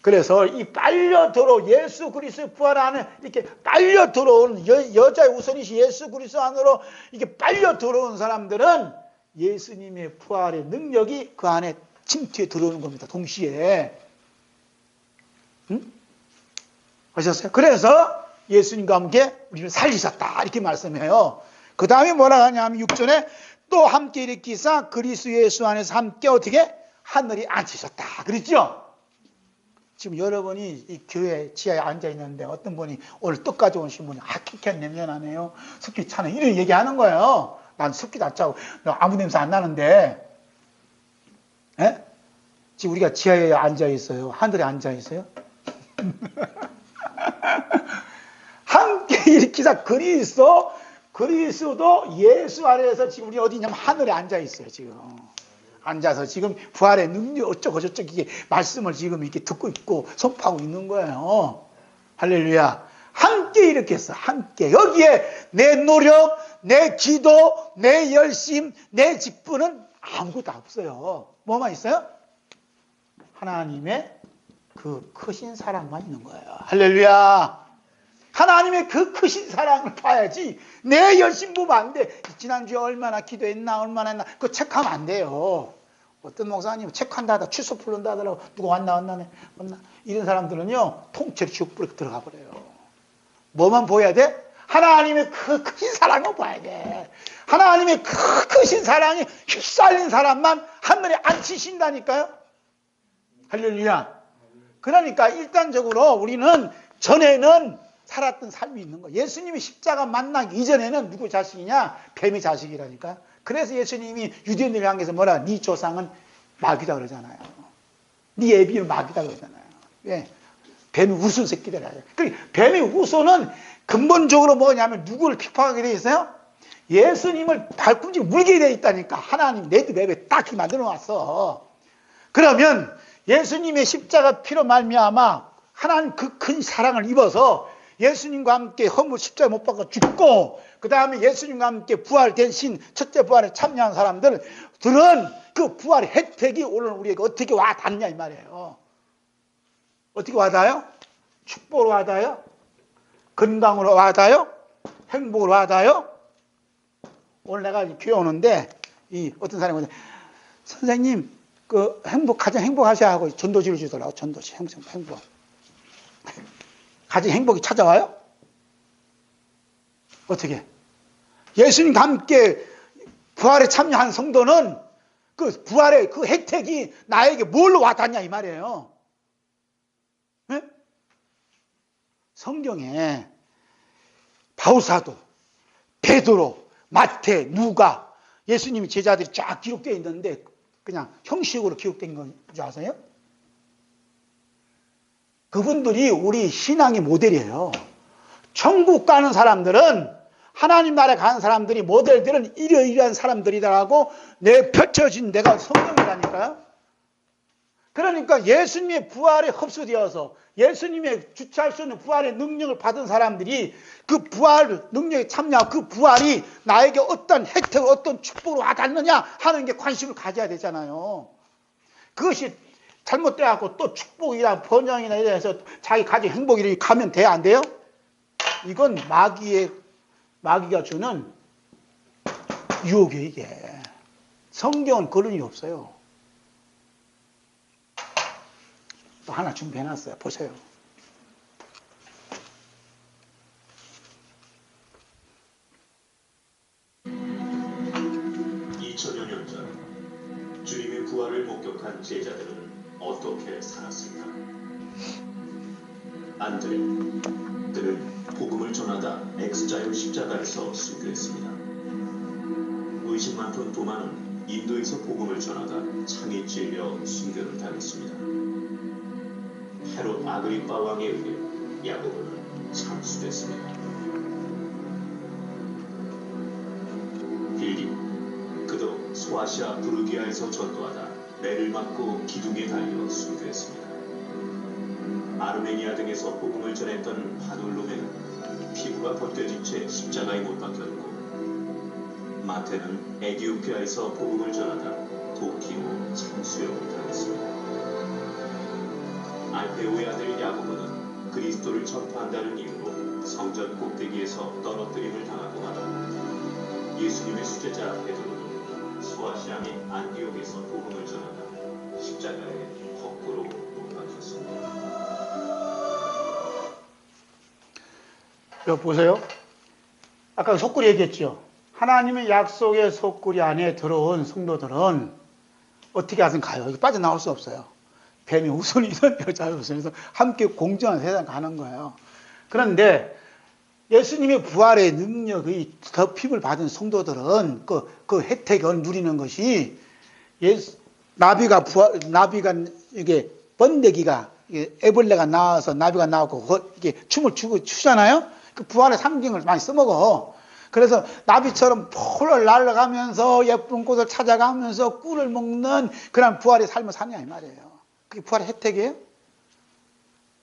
그래서 이 빨려 들어 예수 그리스도의 부활 안에 이렇게 빨려 들어온 여자의 후손이시 예수 그리스도 안으로 이렇게 빨려 들어온 사람들은 예수님의 부활의 능력이 그 안에 침투해 들어오는 겁니다. 동시에. 응? 아셨어요? 그래서 예수님과 함께 우리를 살리셨다 이렇게 말씀해요. 그 다음에 뭐라 하냐면 6절에 또 함께 일으키사 그리스도 예수 안에서 함께 어떻게 하늘에 앉히셨다 그랬죠? 지금 여러분이 이 교회 지하에 앉아 있는데 어떤 분이 오늘 떡 가져오신 분이 키캔 냄새 나네요. 습기 차네. 이런 얘기하는 거예요. 난 습기도 안 차고 아무 냄새 안 나는데. 에? 지금 우리가 지하에 앉아 있어요. 하늘에 앉아 있어요. 함께 일으키사 그리스도 예수 아래에서 지금 우리 어디 있냐면 하늘에 앉아 있어요. 지금. 앉아서 지금 부활의 능력 어쩌고 저쩌고 이게 말씀을 지금 이렇게 듣고 있고 선포하고 있는 거예요. 할렐루야. 함께 일으켰어. 함께. 여기에 내 노력, 내 기도, 내 열심, 내 직분은 아무것도 없어요. 뭐만 있어요? 하나님의 그 크신 사랑만 있는 거예요. 할렐루야. 하나님의 그 크신 사랑을 봐야지 내 열심 보면 안 돼. 지난주에 얼마나 기도했나 얼마나 했나 그거 체크하면 안 돼요. 어떤 목사님 체크한다 하다 취소 풀른다 하더라고. 누가 왔나 이런 사람들은요 통째로 지옥불에 들어가 버려요. 뭐만 보여야 돼? 하나님의 그 크신 사랑을 봐야 돼. 하나님의 그 크신 사랑이 휩싸린 사람만 하늘에 앉히신다니까요. 할렐루야. 그러니까 일단적으로 우리는 전에는 살았던 삶이 있는 거예요. 예수님이 십자가 만나기 이전에는 누구 자식이냐? 뱀의 자식이라니까. 그래서 예수님이 유대인들을 향해서 뭐라? 네 조상은 마귀다 그러잖아요. 네 애비는 마귀다 그러잖아요. 왜? 뱀의 후손 새끼들이에요. 뱀의 후손은 근본적으로 뭐냐면 누구를 핍박하게 돼 있어요? 예수님을 발꿈치 물게 돼 있다니까. 하나님 레드맵에 딱 만들어 놨어. 그러면 예수님의 십자가 피로 말미암아 하나님 그 큰 사랑을 입어서 예수님과 함께 허물 십자가 못 박아 죽고 그 다음에 예수님과 함께 부활된 신 첫째 부활에 참여한 사람들은 그 부활의 혜택이 오늘 우리에게 어떻게 와 닿냐 이 말이에요. 어떻게 와 닿아요? 축복으로 와 닿아요? 건강으로 와 닿아요? 행복으로 와 닿아요? 오늘 내가 교회 오는데 어떤 사람이 오는데 선생님 가장 행복하셔야 하고 전도지를 주더라고. 전도지 행복. 가장 행복이 찾아와요? 어떻게? 예수님과 함께 부활에 참여한 성도는 그 부활의 그 혜택이 나에게 뭘로 와닿냐 이 말이에요. 네? 성경에 바울사도, 베드로, 마태, 누가 예수님의 제자들이 쫙 기록되어 있는데 그냥 형식으로 기록된 건 줄 아세요? 그분들이 우리 신앙의 모델이에요. 천국 가는 사람들은 하나님 나라에 가는 사람들이 모델들은 이러이러한 사람들이다라고 펼쳐진 데가 성경이라니까요. 그러니까 예수님의 부활에 흡수되어서 예수님의 주체할 수 있는 부활의 능력을 받은 사람들이 그 부활 능력에 참여하고 그 부활이 나에게 어떤 혜택, 어떤 축복으로 와닿느냐 하는 게 관심을 가져야 되잖아요. 그것이 잘못돼갖고 또 축복이나 번영이나 이래서 자기 가진 행복이 가면 돼야 안 돼요? 이건 마귀가 주는 유혹이에요, 이게. 성경은 그런 일이 없어요. 또 하나 준비해놨어요. 보세요. (2000여 년) 전 주님의 부활을 목격한 제자들은 어떻게 살았을까? 안드레, 그는 복음을 전하다 X자율 십자가에서 순교했습니다. 의심 많던 도마는 인도에서 복음을 전하다 창에 찔려 순교를 당했습니다. 헤롯 아그리파 왕에 의해 야고보는 참수됐습니다. 빌립, 그도 소아시아 부르기아에서 전도하다 매를 맞고 기둥에 달려 순교했습니다. 아르메니아 등에서 복음을 전했던 바돌로메는 피부가 벗겨진 채 십자가에 못 박혔고, 마태는 에디오피아에서 복음을 전하다 도끼로 참수형을 당했습니다. 알페오의 아들 야고보는 그리스도를 전파한다는 이유로 성전 꼭대기에서 떨어뜨림을 당하고 말았고, 예수님의 수제자 베드로는 소아시아 및 안디옥에서 복음을 전하다 십자가에 거꾸로 못 박혔습니다. 여기 보세요. 아까 속구리 얘기했죠. 하나님의 약속의 속구리 안에 들어온 성도들은 어떻게 하든 가요. 이거 빠져나올 수 없어요. 뱀이 우선이든 여자의 우선이든 함께 공정한 세상 가는 거예요. 그런데 예수님의 부활의 능력의 덮임을 받은 성도들은 그 혜택을 누리는 것이 나비가 이게 번데기가 애벌레가 나와서 나비가 나오고 이게 춤을 추잖아요. 그 부활의 상징을 많이 써먹어. 그래서 나비처럼 폴을 날아가면서 예쁜 꽃을 찾아가면서 꿀을 먹는 그런 부활의 삶을 사냐 이 말이에요. 그게 부활의 혜택이에요.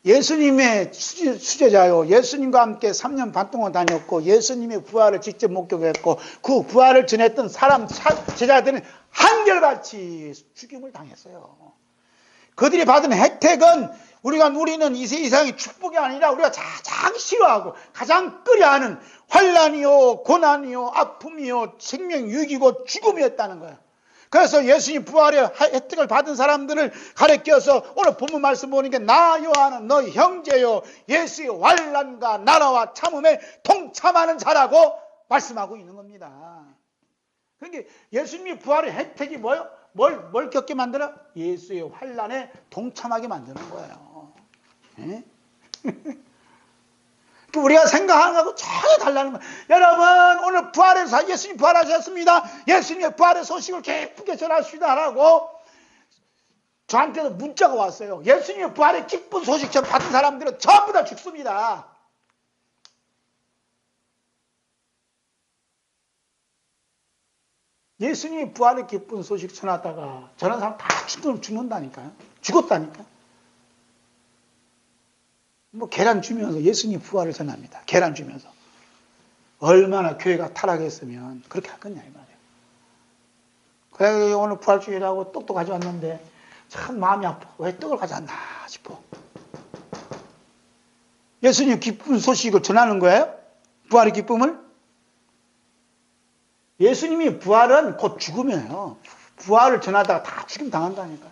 예수님의 수제자요. 예수님과 함께 3년 반 동안 다녔고 예수님의 부활을 직접 목격했고 그 부활을 전했던 제자들은 한결같이 죽임을 당했어요. 그들이 받은 혜택은 우리가 누리는 이 세상의 축복이 아니라 우리가 가장 싫어하고 가장 꺼려하는 환난이요 고난이요 아픔이요 생명 위기고 죽음이었다는 거예요. 그래서 예수님 부활의 혜택을 받은 사람들을 가리켜서 오늘 본문 말씀 보니까 나 요한은 너희 형제요 예수의 환난과 나라와 참음에 동참하는 자라고 말씀하고 있는 겁니다. 그러니까 예수님의 부활의 혜택이 뭐예요? 뭘 겪게 만들어? 예수의 환난에 동참하게 만드는 거예요. 예? 우리가 생각하는 것하고 전혀 달라는 거예요. 여러분 오늘 예수님 부활하셨습니다. 예수님의 부활의 소식을 기쁘게 전하시다라고 저한테도 문자가 왔어요. 예수님의 부활의 기쁜 소식 전 받은 사람들은 전부 다 죽습니다. 예수님이 부활의 기쁜 소식 전하다가 저런 사람 다 죽는다니까요. 죽었다니까. 계란 주면서 예수님 부활을 전합니다. 계란 주면서. 얼마나 교회가 타락했으면 그렇게 할 거냐 이 말이에요. 그래 오늘 부활주일하고 떡도 가져왔는데 참 마음이 아파. 왜 떡을 가져왔나 싶어. 예수님 기쁜 소식을 전하는 거예요? 부활의 기쁨을? 예수님이 부활은 곧 죽음이에요. 부활을 전하다가 다 죽임 당한다니까요.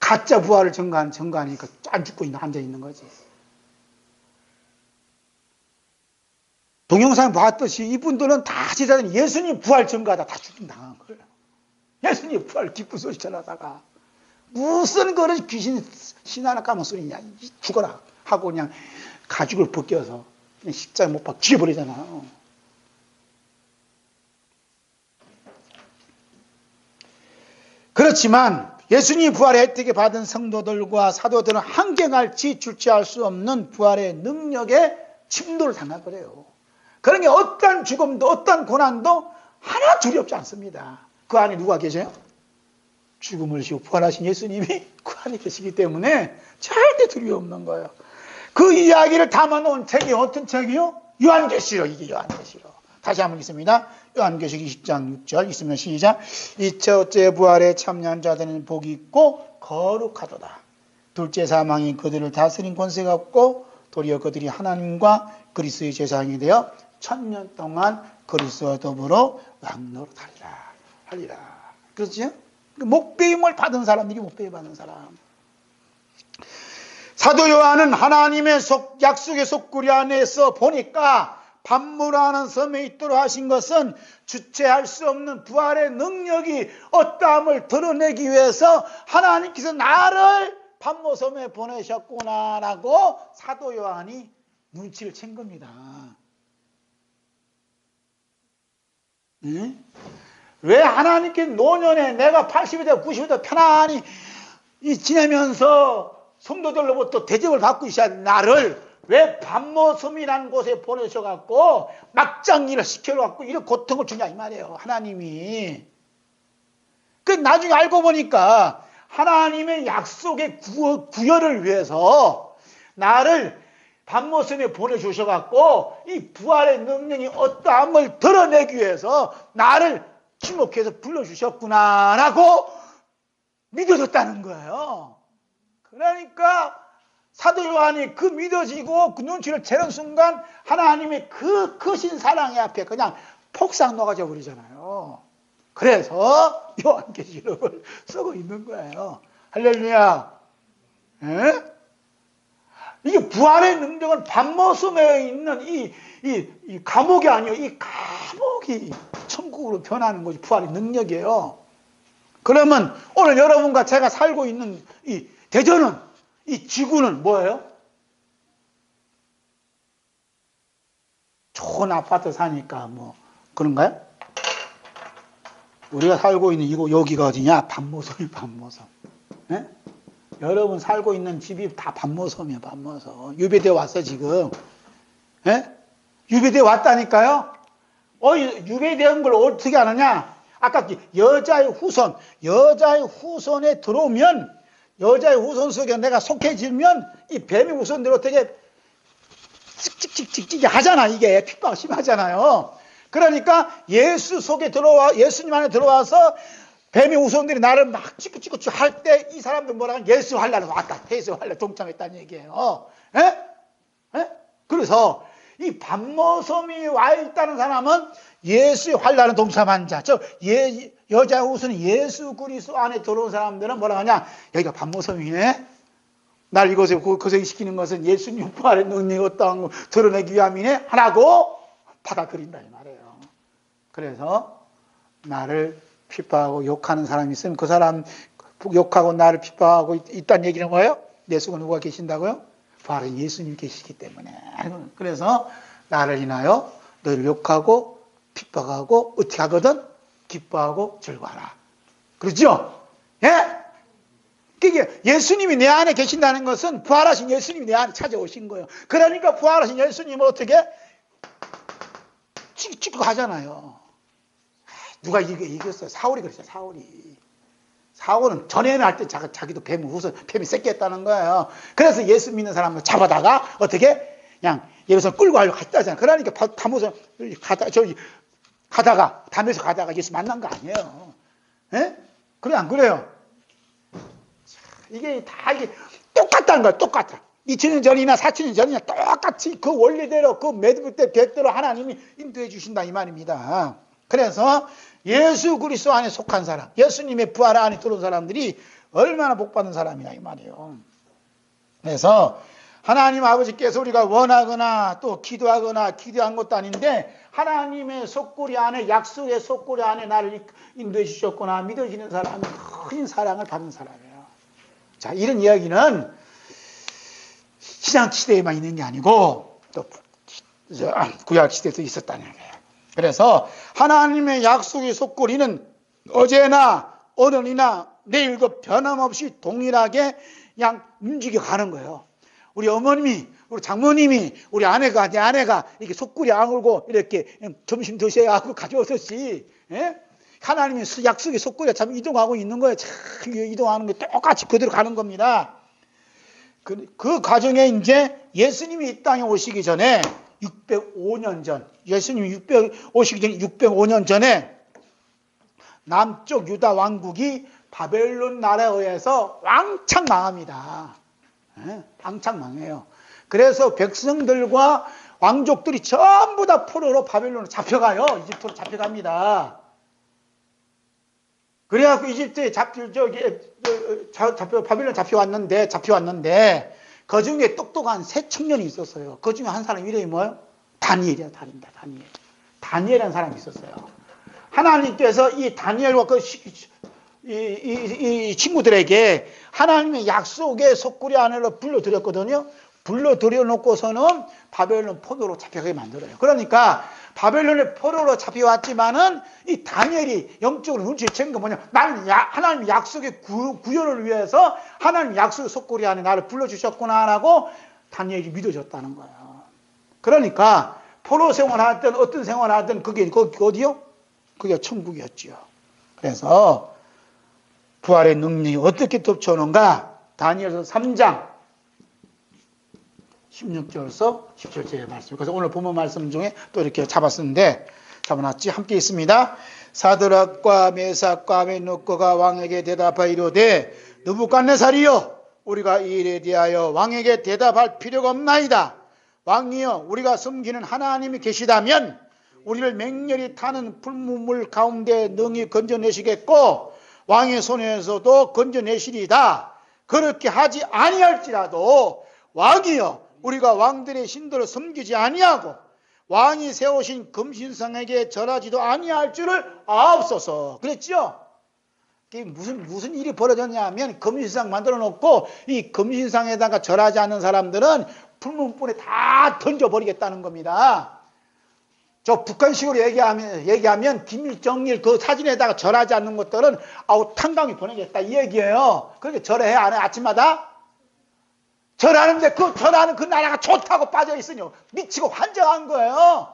가짜 부활을 전가하니까 안 죽고 앉아있는 거지. 동영상 봤듯이 이분들은 다 제자들이 예수님 부활 전가하다 다 죽임 당한 거예요. 예수님 부활 기쁜 소식 전하다가 무슨 그런 귀신 신하나 까만 소리냐 죽어라 하고 그냥 가죽을 벗겨서 그냥 십자가에 못 박아 죽여버리잖아요. 그렇지만 예수님 부활의 혜택을 받은 성도들과 사도들은 한결같이 주체할 수 없는 부활의 능력에 침도를 당하거래요. 그러니 어떤 죽음도 어떤 고난도 하나 두렵지 않습니다. 그 안에 누가 계세요? 죽음을 지고 부활하신 예수님이 그 안에 계시기 때문에 절대 두려움 없는 거예요. 그 이야기를 담아놓은 책이 어떤 책이요? 요한계시록. 이게 요한계시록. 다시 한번 읽습니다. 요한계시록 20장 6절 있으면 시작. 이째 어째 부활에 참여한 자들은 복이 있고 거룩하도다. 둘째 사망이 그들을 다스린 권세가 없고 도리어 그들이 하나님과 그리스도의 제사장이 되어 1000년 동안 그리스도와 더불어 왕노릇하리라. 하리라. 그렇죠? 목배임을 받은 사람들이 목배임 받은 사람. 사도 요한은 하나님의 약속의 속구리 안에서 보니까 반모라는 섬에 있도록 하신 것은 주체할 수 없는 부활의 능력이 어떠함을 드러내기 위해서 하나님께서 나를 반모섬에 보내셨구나라고 사도 요한이 눈치를 챈 겁니다. 응? 왜 하나님께 노년에 내가 80이 되고 90이 되고 편안히 이 지내면서 성도들로부터 대접을 받고 있어야 나를 왜 반모섬이라는 곳에 보내셔갖고 막장 일을 시켜갖고 이런 고통을 주냐 이 말이에요. 하나님이. 그 나중에 알고 보니까 하나님의 약속의 구현을 위해서 나를 반모섬에 보내주셔갖고 이 부활의 능력이 어떠함을 드러내기 위해서 나를 지목해서 불러주셨구나라고 믿어졌다는 거예요. 그러니까 사도 요한이 그 믿어지고 그 눈치를 채는 순간 하나님의 그 크신 사랑의 앞에 그냥 폭삭 녹아져 버리잖아요. 그래서 요한계시록을 쓰고 있는 거예요. 할렐루야. 에? 이게 부활의 능력은 반모섬에 있는 이 감옥이 아니에요. 이 감옥이 천국으로 변하는 것이 부활의 능력이에요. 그러면 오늘 여러분과 제가 살고 있는 이 대전은, 이 지구는 뭐예요? 좋은 아파트 사니까 뭐 그런가요? 우리가 살고 있는 이곳 여기가 어디냐? 반모섬이 반모섬. 예? 여러분 살고 있는 집이 다 반모섬이에요. 반모섬. 유배대 왔어 지금. 예? 유배대 왔다니까요. 유배대한 걸 어떻게 하느냐? 아까 여자의 후손에 들어오면, 여자의 후손 속에 내가 속해지면 이 뱀의 후손들이 되게 찍찍찍찍찍 하잖아. 이게 핍박 심하잖아요. 그러니까 예수님 안에 들어와서 뱀의 후손들이 나를 막 찍고 할 때 이 사람들 뭐라 하면 예수 환란을 왔다. 예수 환란 동참했다는 얘기예요. 에? 그래서 이 반모섬이 와 있다는 사람은 예수의 환란을 동참한 자. 여자의 후손이 예수 그리스도 안에 들어온 사람들은 뭐라 하냐? 여기가 반모섬이네. 날 이곳에 고생시키는 것은 예수님 부활의 능력이 어떠한 걸 드러내기 위함이네 하라고 받아들인다 이 말이에요. 그래서 나를 핍박하고 욕하는 사람이 있으면 그 사람 욕하고 나를 핍박하고 있다는 얘기는 뭐예요? 내 속에 누가 계신다고요? 바로 예수님 계시기 때문에. 그래서 나를 인하여 너를 욕하고 핍박하고 어떻게 하거든? 기뻐하고 즐거워하라. 그렇죠? 예? 그게 예수님이 내 안에 계신다는 것은 부활하신 예수님이 내 안에 찾아오신 거예요. 그러니까 부활하신 예수님은 어떻게? 찍고 가잖아요. 누가 이겼어요? 사울이 그랬어요. 사울은 전에는 할 때 자기도 뱀이 뺏겼다는 거예요. 그래서 예수 믿는 사람을 잡아다가 어떻게? 그냥 예루살렘 끌고 가려고 갔다잖아요. 그러니까 담에서 가다가 예수 만난 거 아니에요. 예? 그래 안 그래요? 이게 똑같다는 거예요. 똑같아. 2000년 전이나 4000년 전이나 똑같이 그 원리대로 그 계획대로 하나님이 인도해 주신다 이 말입니다. 그래서 예수 그리스도 안에 속한 사람, 예수님의 부활 안에 들어온 사람들이 얼마나 복받은 사람이냐 이 말이에요. 그래서 하나님 아버지께서 우리가 원하거나 또 기도한 것도 아닌데 하나님의 속구리 안에, 약속의 속구리 안에 나를 인도해 주셨구나 믿어지는 사람이 큰 사랑을 받은 사람이에요. 자, 이런 이야기는 신약 시대에만 있는 게 아니고 또 구약 시대에도 있었다는 거예요. 그래서 하나님의 약속의 속거리는 어제나 오늘이나 내일도 변함없이 동일하게 그냥 움직여 가는 거예요. 우리 어머님이, 우리 장모님이, 우리 아내가, 내 아내가 이렇게 속구리 아물고 이렇게 점심 드셔야 하고 가져오듯이, 예? 하나님의 약속의 속구리가 참 이동하고 있는 거예요. 참 이동하는 게 똑같이 그대로 가는 겁니다. 그 과정에 이제 예수님이 이 땅에 오시기 전에 605년 전, 예수님이 오시기 전에 605년 전에 남쪽 유다 왕국이 바벨론 나라에 의해서 왕창 망합니다. 네? 왕창 망해요. 그래서 백성들과 왕족들이 전부 다 포로로 바벨론으로 잡혀가요. 이집트로 잡혀갑니다. 그래갖고 이집트에 바벨론 잡혀왔는데 그 중에 똑똑한 세 청년이 있었어요. 그 중에 한 사람 이름이 뭐예요? 다니엘이야, 다니엘이라는 사람이 있었어요. 하나님께서 이 다니엘과 이 친구들에게 하나님의 약속의 속구리 안으로 불러들였거든요. 불러 들여놓고서는 바벨론 포로로 잡혀가게 만들어요. 그러니까 바벨론의 포로로 잡혀왔지만은 이 다니엘이 영적으로 눈치를 챈 게 뭐냐? 나는 하나님 약속의 구현을 위해서 하나님 약속의 속고리 안에 나를 불러주셨구나라고 다니엘이 믿어졌다는 거예요. 그러니까 포로 생활하든 어떤 생활하든 그게 어디요? 그게 천국이었지요. 그래서 부활의 능력이 어떻게 덮쳐오는가? 다니엘서 3장 16절에서 17절의 말씀. 그래서 오늘 본문 말씀 중에 또 이렇게 잡아놨지. 함께 있습니다. 사드락과 메삭과 아벤노고가 왕에게 대답하여 이르되 느부갓네살이여, 우리가 이 일에 대하여 왕에게 대답할 필요가 없나이다. 왕이여, 우리가 섬기는 하나님이 계시다면 우리를 맹렬히 타는 불문물 가운데 능히 건져내시겠고 왕의 손에서도 건져내시리다. 그렇게 하지 아니할지라도 왕이여, 우리가 왕들의 신들을 섬기지 아니하고 왕이 세우신 금신상에게 절하지도 아니할 줄을 아옵소서. 그랬죠? 무슨 일이 벌어졌냐 하면 금신상 만들어 놓고 이 금신상에다가 절하지 않는 사람들은 불문불에 다 던져버리겠다는 겁니다. 저 북한식으로 얘기하면 김일정일 그 사진에다가 절하지 않는 것들은 탄광이 보내겠다 이 얘기예요. 그렇게 절해 안 해? 아침마다? 절하는데 그 절하는 그 나라가 좋다고 빠져있으니 미치고 환장한 거예요.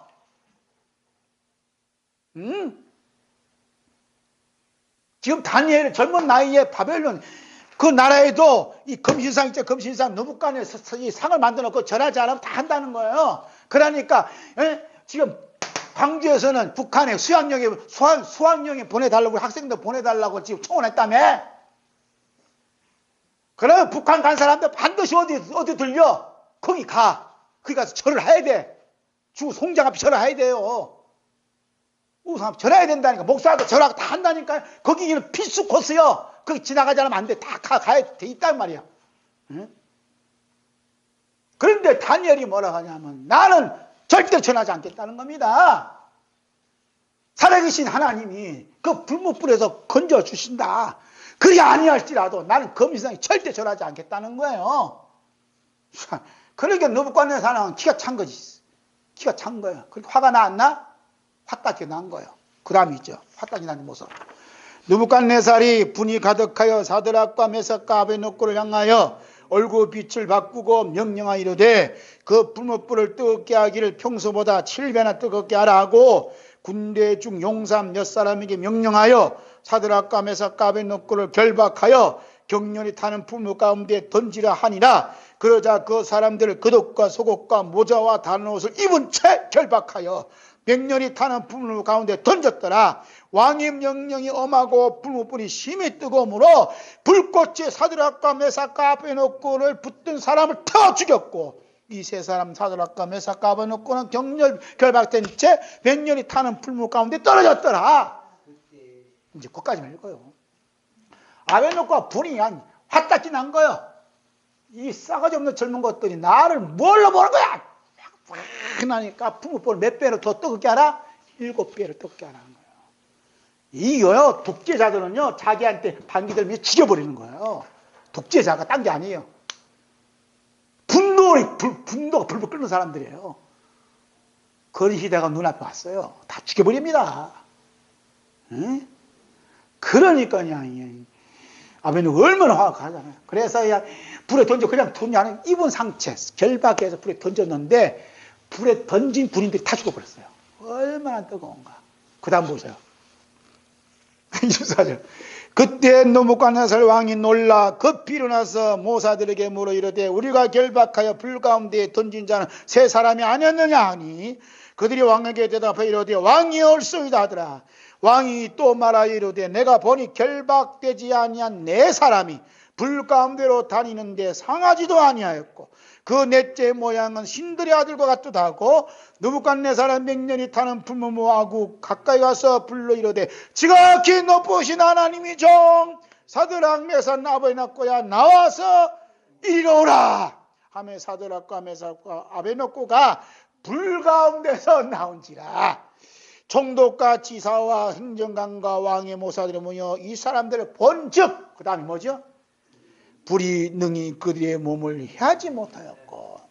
지금 다니엘 젊은 나이에 바벨론 그 나라에도 이 금신상 있죠. 금신상 느부갓네살 이 상을 만들어 놓고 절하지 않으면 다 한다는 거예요. 그러니까 지금 광주에서는 북한에 수학여행 보내달라고 학생들 보내달라고 지금 청원했다며. 그러면 북한 간 사람들 반드시 어디 들려? 거기 가서 절을 해야 돼. 주 송장 앞에 절을 해야 돼요. 우상 앞에 절해야 된다니까. 목사도 절하고 다 한다니까. 거기는 필수 코스요. 거기 지나가지 않으면 안 돼. 다 가야 돼 있단 말이야. 응? 그런데 다니엘이 뭐라 하냐면 나는 절대 전하지 않겠다는 겁니다. 살아계신 하나님이 그 불못불에서 건져주신다. 그리 아니할지라도 나는 금신상에 절대 절하지 않겠다는 거예요. 그러니까 느부갓네살은 기가 찬 거지. 기가 찬 거예요. 그렇게 화가 났나? 화딱지 난 거예요. 그 다음에 있죠. 화딱지 난 모습. 느부갓네살이 분이 가득하여 사드락과 메삭과 아벤노고를 향하여 얼굴빛을 바꾸고 명령하여 이르되 그 불못불을 뜨겁게 하기를 평소보다 7배나 뜨겁게 하라 하고 군대 중 용사 몇 사람에게 명령하여 사드락과 메삭과 아벤노고를 결박하여 격렬히 타는 불못 가운데 던지라 하니라. 그러자 그 사람들을 겉옷과 속옷과 모자와 다른 옷을 입은 채 결박하여 맹렬히 타는 불못 가운데 던졌더라. 왕의 명령이 엄하고 불못불이 심히 뜨거우므로 불꽃이 사드락과 메삭과 아벤노고를 붙든 사람을 태워 죽였고 이 세 사람 사드락과 메삭과 아벤노고는 결박된 채 맹렬히 타는 불못 가운데 떨어졌더라. 이제 그까지만 읽어요. 아벤노고가 분이 화딱지 난 거예요. 이 싸가지 없는 젊은 것들이 나를 뭘로 보는 거야? 확 나니까 불못불을 몇 배로 더 뜨겁게 하라? 7배로 뜨겁게 하라는 거예요. 이거요, 독재자들은요, 자기한테 반기들면 죽여버리는 거예요. 독재자가 딴 게 아니에요. 분노가 불불 끓는 사람들이에요. 그런 시대가 눈앞에 왔어요. 다 죽여버립니다. 응? 그러니까요, 아벤노고 얼마나 화가 가잖아요. 그래서 불에 던져 그냥 돈이 아니라 입은 상체 결박해서 불에 던졌는데 불에 던진 군인들이 다 죽어버렸어요. 얼마나 뜨거운가. 그 다음 보세요. 24절. 그때 느부갓네살 왕이 놀라 급히 일어나서 모사들에게 물어 이르되 우리가 결박하여 불 가운데 던진 자는 세 사람이 아니었느냐 하니 그들이 왕에게 대답하여 이르되 왕이 옳소이다 하더라. 왕이 또 말하여 이르되 내가 보니 결박되지 아니한 네 사람이 불 가운데로 다니는데 상하지도 아니하였고 그 넷째 모양은 신들의 아들과 같기도 하고 느부갓네살은 맹렬히 타는 불모모하고 가까이 가서 불러 이르되 지극히 높으신 하나님이 종 사드락 메삭 아벤노고야 나와서 이리로 오라 하며 사드락과 메삭과 아벤노고가 불 가운데서 나온지라. 총독과 지사와 행정관과 왕의 모사들이 모여 이 사람들을 본즉 그 다음에 뭐죠? 불이 능히 그들의 몸을 해하지 못하였고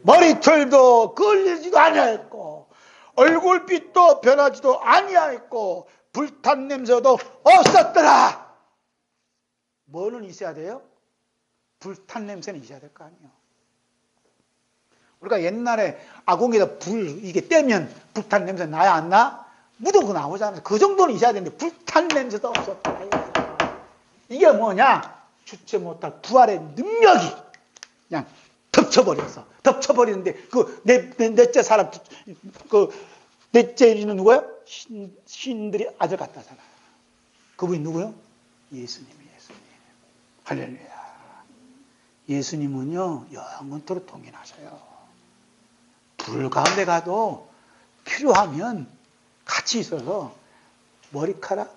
머리털도 걸리지도 아니하였고 얼굴빛도 변하지도 아니하였고 불탄 냄새도 없었더라. 뭐는 있어야 돼요? 불탄 냄새는 있어야 될 거 아니에요. 우리가 옛날에 아궁이에다 불 이게 떼면 불탄 냄새 나야 안 나? 무조건 나오잖아요. 그 정도는 있어야 되는데 불탄 냄새도 없었다. 이게 뭐냐? 주체 못할 부활의 능력이 그냥 덮쳐버렸어. 덮쳐버리는데 넷째 사람 넷째 이는 누구예요? 신들이 아들 같다잖아요. 그분이 누구요? 예수님. 할렐루야. 예수님은요 영원토록 동행하셔요. 불 가운데 가도 필요하면 같이 있어서 머리카락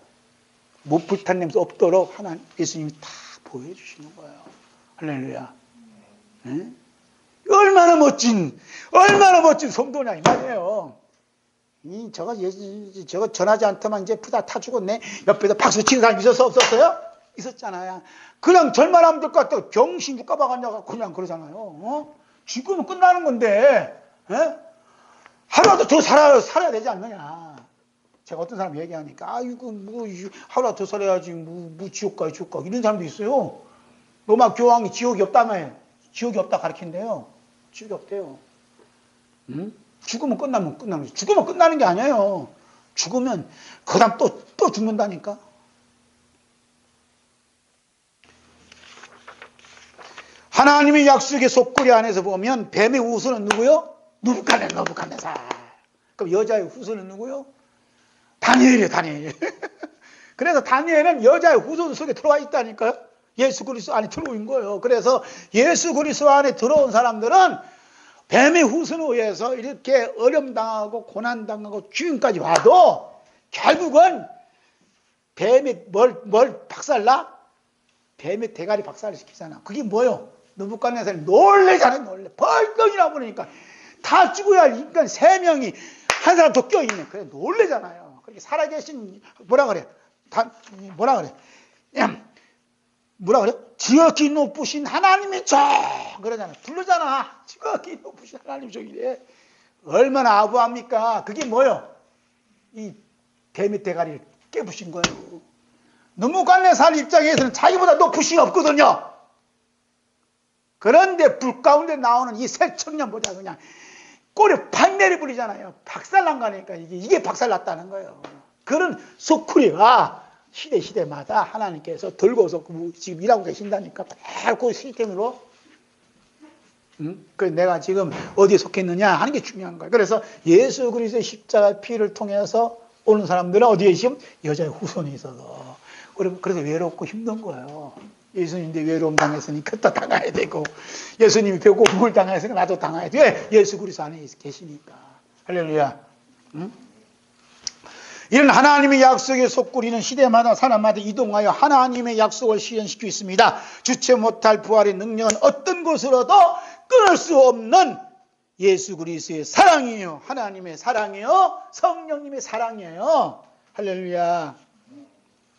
못 불탄 냄새 없도록 하나님 예수님이 다 보여주시는 거예요. 할렐루야. 네? 얼마나 멋진 성도냐 이 말이에요. 저거 전하지 않더만 이제 부다 타 죽었네. 옆에서 박수 치는 사람 있었어 없었어요? 있었잖아요. 그냥 절만하면 될 것 같아요. 병신 죽가 박았냐고 그냥 그러잖아요. 죽으면 끝나는 건데 하루라도 더 살아야 되지 않느냐. 제가 어떤 사람 얘기하니까 아이고 뭐 하루라도 더 살아야지 뭐 지옥 가 이런 사람도 있어요. 로마 교황이 지옥이 없다며 지옥이 없다 가르친대요. 지옥이 없대요. 죽으면 끝나는 거지. 죽으면 끝나는 게 아니에요. 죽으면 그 다음 또 죽는다니까. 하나님의 약속의 속거리 안에서 보면 뱀의 후손은 누구요? 느부갓네살. 그럼 여자의 후손은 누구요? 다니엘이에요. 다니엘. 그래서 다니엘은 여자의 후손 속에 들어와 있다니까요. 예수 그리스도 안에 들어온 거예요. 그래서 예수 그리스도 안에 들어온 사람들은 뱀의 후손에 의해서 이렇게 어려움당하고 고난당하고 죽음까지 와도 결국은 뱀이 뭘 박살나? 뱀의 대가리 박살을 시키잖아. 그게 뭐요? 느부갓네살이 놀래잖아요. 벌떡 일어나 보니까 다 죽어야 할 인간 3명이 한 사람 더 껴있네. 그래 놀래잖아요. 그렇게 살아계신 뭐라 그래? 지극히 높으신 하나님의 종 그러잖아. 부르잖아. 지극히 높으신 하나님의 종이래. 얼마나 아부합니까? 그게 뭐요? 이 뱀의 대가리를 깨부신 거예요. 느부갓네살 입장에서는 자기보다 높으신 없거든요. 그런데 불 가운데 나오는 이 새 청년 보자 그냥 꼬리 팍 내려버리잖아요. 박살난 거니까 이게 박살났다는 거예요. 그런 소쿠리가 시대마다 하나님께서 들고서 지금 일하고 계신다니까. 그 시스템으로. 그 내가 지금 어디에 속했느냐 하는 게 중요한 거예요. 그래서 예수 그리스도의 십자가 피를 통해서 오는 사람들은 어디에 지금 여자의 후손이 있어서 그래서 외롭고 힘든 거예요. 예수님인데 외로움 당했으니까 또 당해야 되고 예수님이 배고픔을 당했으니까 나도 당해야 돼. 왜? 예수 그리스도 안에 계시니까. 할렐루야. 이런 하나님의 약속의 속구리는 시대마다 사람마다 이동하여 하나님의 약속을 실현시키고 있습니다. 주체 못할 부활의 능력은 어떤 것으로도 끊을 수 없는 예수 그리스도의 사랑이에요. 하나님의 사랑이에요. 성령님의 사랑이에요. 할렐루야.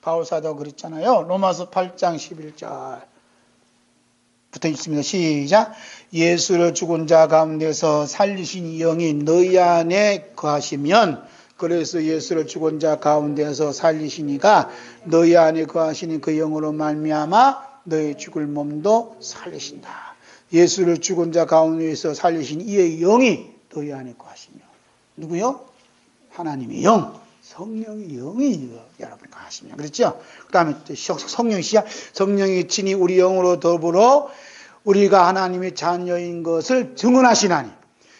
바울사도 그랬잖아요. 로마서 8장 11절 붙어 있습니다. 시작. 예수를 죽은 자 가운데서 살리신 영이 너희 안에 거하시면 그래서 예수를 죽은 자 가운데서 살리시니가 너희 안에 거하시는 그 영으로 말미암아 너희 죽을 몸도 살리신다. 예수를 죽은 자 가운데서 살리신 이의 영이 너희 안에 거하시며 누구요? 하나님의 영. 성령의 영이 여러분과 하시며 그렇죠? 그 다음에 성령이 시작. 성령이 친히 우리 영으로 더불어 우리가 하나님의 자녀인 것을 증언하시나니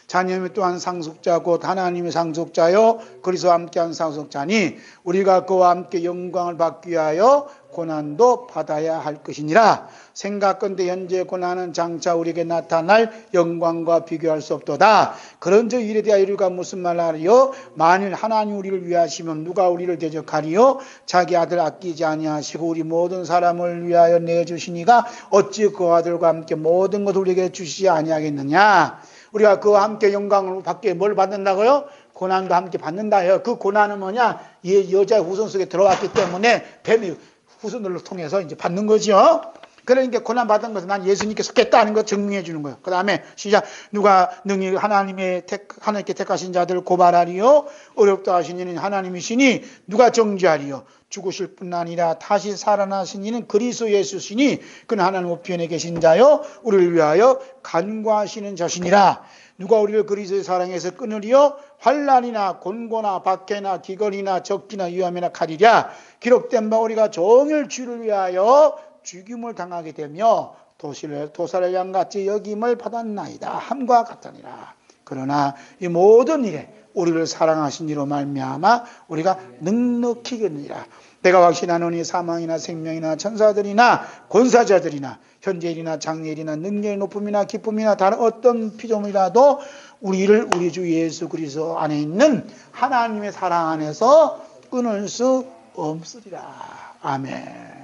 자녀면 또한 상속자 곧 하나님의 상속자요 그리스도와 함께한 상속자니 우리가 그와 함께 영광을 받기 위하여 고난도 받아야 할 것이니라. 생각건대 현재 고난은 장차 우리에게 나타날 영광과 비교할 수 없도다. 그런즉 이에 대하여 우리가 무슨 말하리요? 만일 하나님 우리를 위하시면 누가 우리를 대적하리요? 자기 아들 아끼지 아니하시고 우리 모든 사람을 위하여 내주시니가 어찌 그 아들과 함께 모든 것을 우리에게 주시지 아니하겠느냐? 우리가 그와 함께 영광을 받게 뭘 받는다고요? 고난도 함께 받는다요. 그 고난은 뭐냐? 여자의 후손 속에 들어왔기 때문에 뱀의 후손들을 통해서 이제 받는 거죠. 그러니까 고난받은 것은 난 예수님께 속했다는 거 증명해 주는 거예요. 그 다음에 시작. 누가 능히 하나님께 택하신 자들을 고발하리요 어렵다 하신 이는 하나님이시니 누가 정죄하리요. 죽으실 뿐 아니라 다시 살아나신 이는 그리스도 예수시니 그는 하나님 우편에 계신 자요 우리를 위하여 간구하시는 자시니라. 누가 우리를 그리스도의 사랑에서 끊으리요. 환난이나 곤고나 박해나 기근이나 적기나 위험이나 칼이랴. 기록된 바 우리가 종일 주를 위하여 죽임을 당하게 되며 도살의 양같이 여김을 받았나이다 함과 같으니라. 그러나 이 모든 일에 우리를 사랑하신 이로 말미암아 우리가 넉넉히 이기느니라. 내가 확신하노니 사망이나 생명이나 천사들이나 권사자들이나 현재일이나 장래일이나 능력의 높음이나 기쁨이나 다른 어떤 피조물이라도 우리를 우리 주 예수 그리스도 안에 있는 하나님의 사랑 안에서 끊을 수 없으리라. 아멘.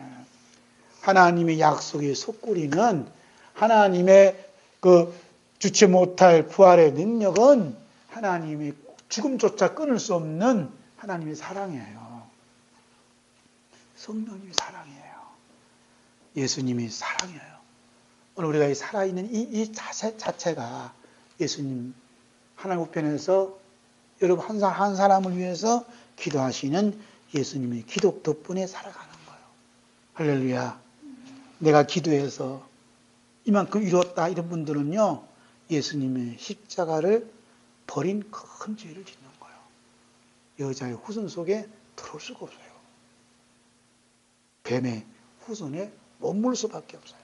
하나님의 약속의 속구리는 하나님의 그 주체 못할 부활의 능력은 하나님의 죽음조차 끊을 수 없는 하나님의 사랑이에요. 성령님의 사랑이에요. 예수님이 사랑이에요. 오늘 우리가 이 살아있는 이 자세 자체가 예수님 하나님 우편에서 여러분 한 사람을 위해서 기도하시는 예수님의 기도 덕분에 살아가는 거예요. 할렐루야. 내가 기도해서 이만큼 이뤘다 이런 분들은요 예수님의 십자가를 버린 큰 죄를 짓는 거예요. 여자의 후손 속에 들어올 수가 없어요. 뱀의 후손에 머물 수밖에 없어요.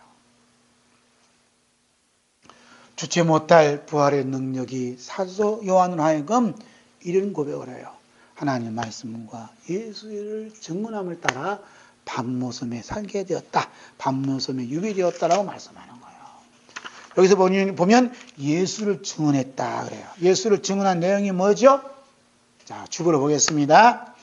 주체 못할 부활의 능력이 사도 요한을 하여금 이런 고백을 해요. 하나님의 말씀과 예수를 증언함을 따라 밤모섬에 살게 되었다. 밤모섬에 유비되었다라고 말씀하는 거예요. 여기서 보면 예수를 증언했다 그래요. 예수를 증언한 내용이 뭐죠? 자, 주보로 보겠습니다.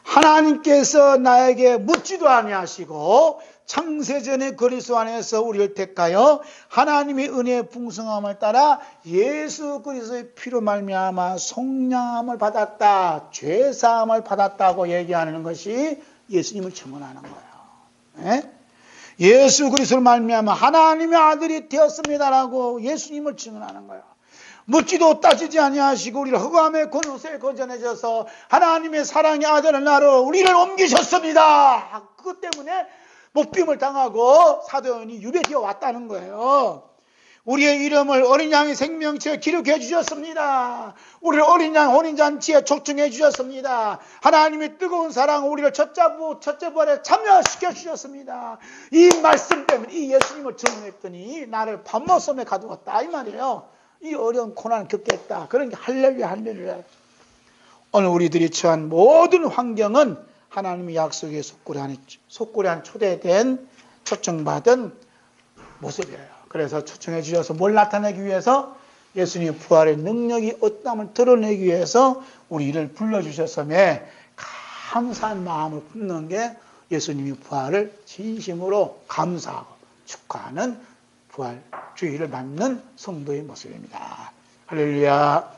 하나님께서 나에게 묻지도 아니하시고 창세전에 그리스도 안에서 우리를 택하여 하나님의 은혜의 풍성함을 따라 예수 그리스도의 피로 말미암아 속량함을 받았다. 죄사함을 받았다고 얘기하는 것이 예수님을 증언하는 거예요. 네? 예수 그리스도를 말미암아 하나님의 아들이 되었습니다라고 예수님을 증언하는 거예요. 묻지도 따지지 아니하시고 우리를 흑암의 권세 건져내셔서 하나님의 사랑의 아들을 나로 우리를 옮기셨습니다. 그것 때문에 목빔을 당하고 사도 요한이 유배되어 왔다는 거예요. 우리의 이름을 어린 양의 생명체에 기록해 주셨습니다. 우리를 어린 양 혼인잔치에 초청해 주셨습니다. 하나님의 뜨거운 사랑 우리를 첫째 부활에 참여시켜 주셨습니다. 이 말씀 때문에 이 예수님을 증언했더니 나를 밤모섬에 가두었다 이 말이에요. 이 어려운 고난을 겪겠다. 그러니까 할렐루야 할렐루야. 오늘 우리들이 처한 모든 환경은 하나님의 약속의 속고리 안에 초대된 초청받은 모습이에요. 그래서 초청해 주셔서 뭘 나타내기 위해서 예수님의 부활의 능력이 어떠함을 드러내기 위해서 우리를 불러주셨음에 감사한 마음을 품는 게 예수님의 부활을 진심으로 감사하고 축하하는 부활 주의를 받는 성도의 모습입니다. 할렐루야.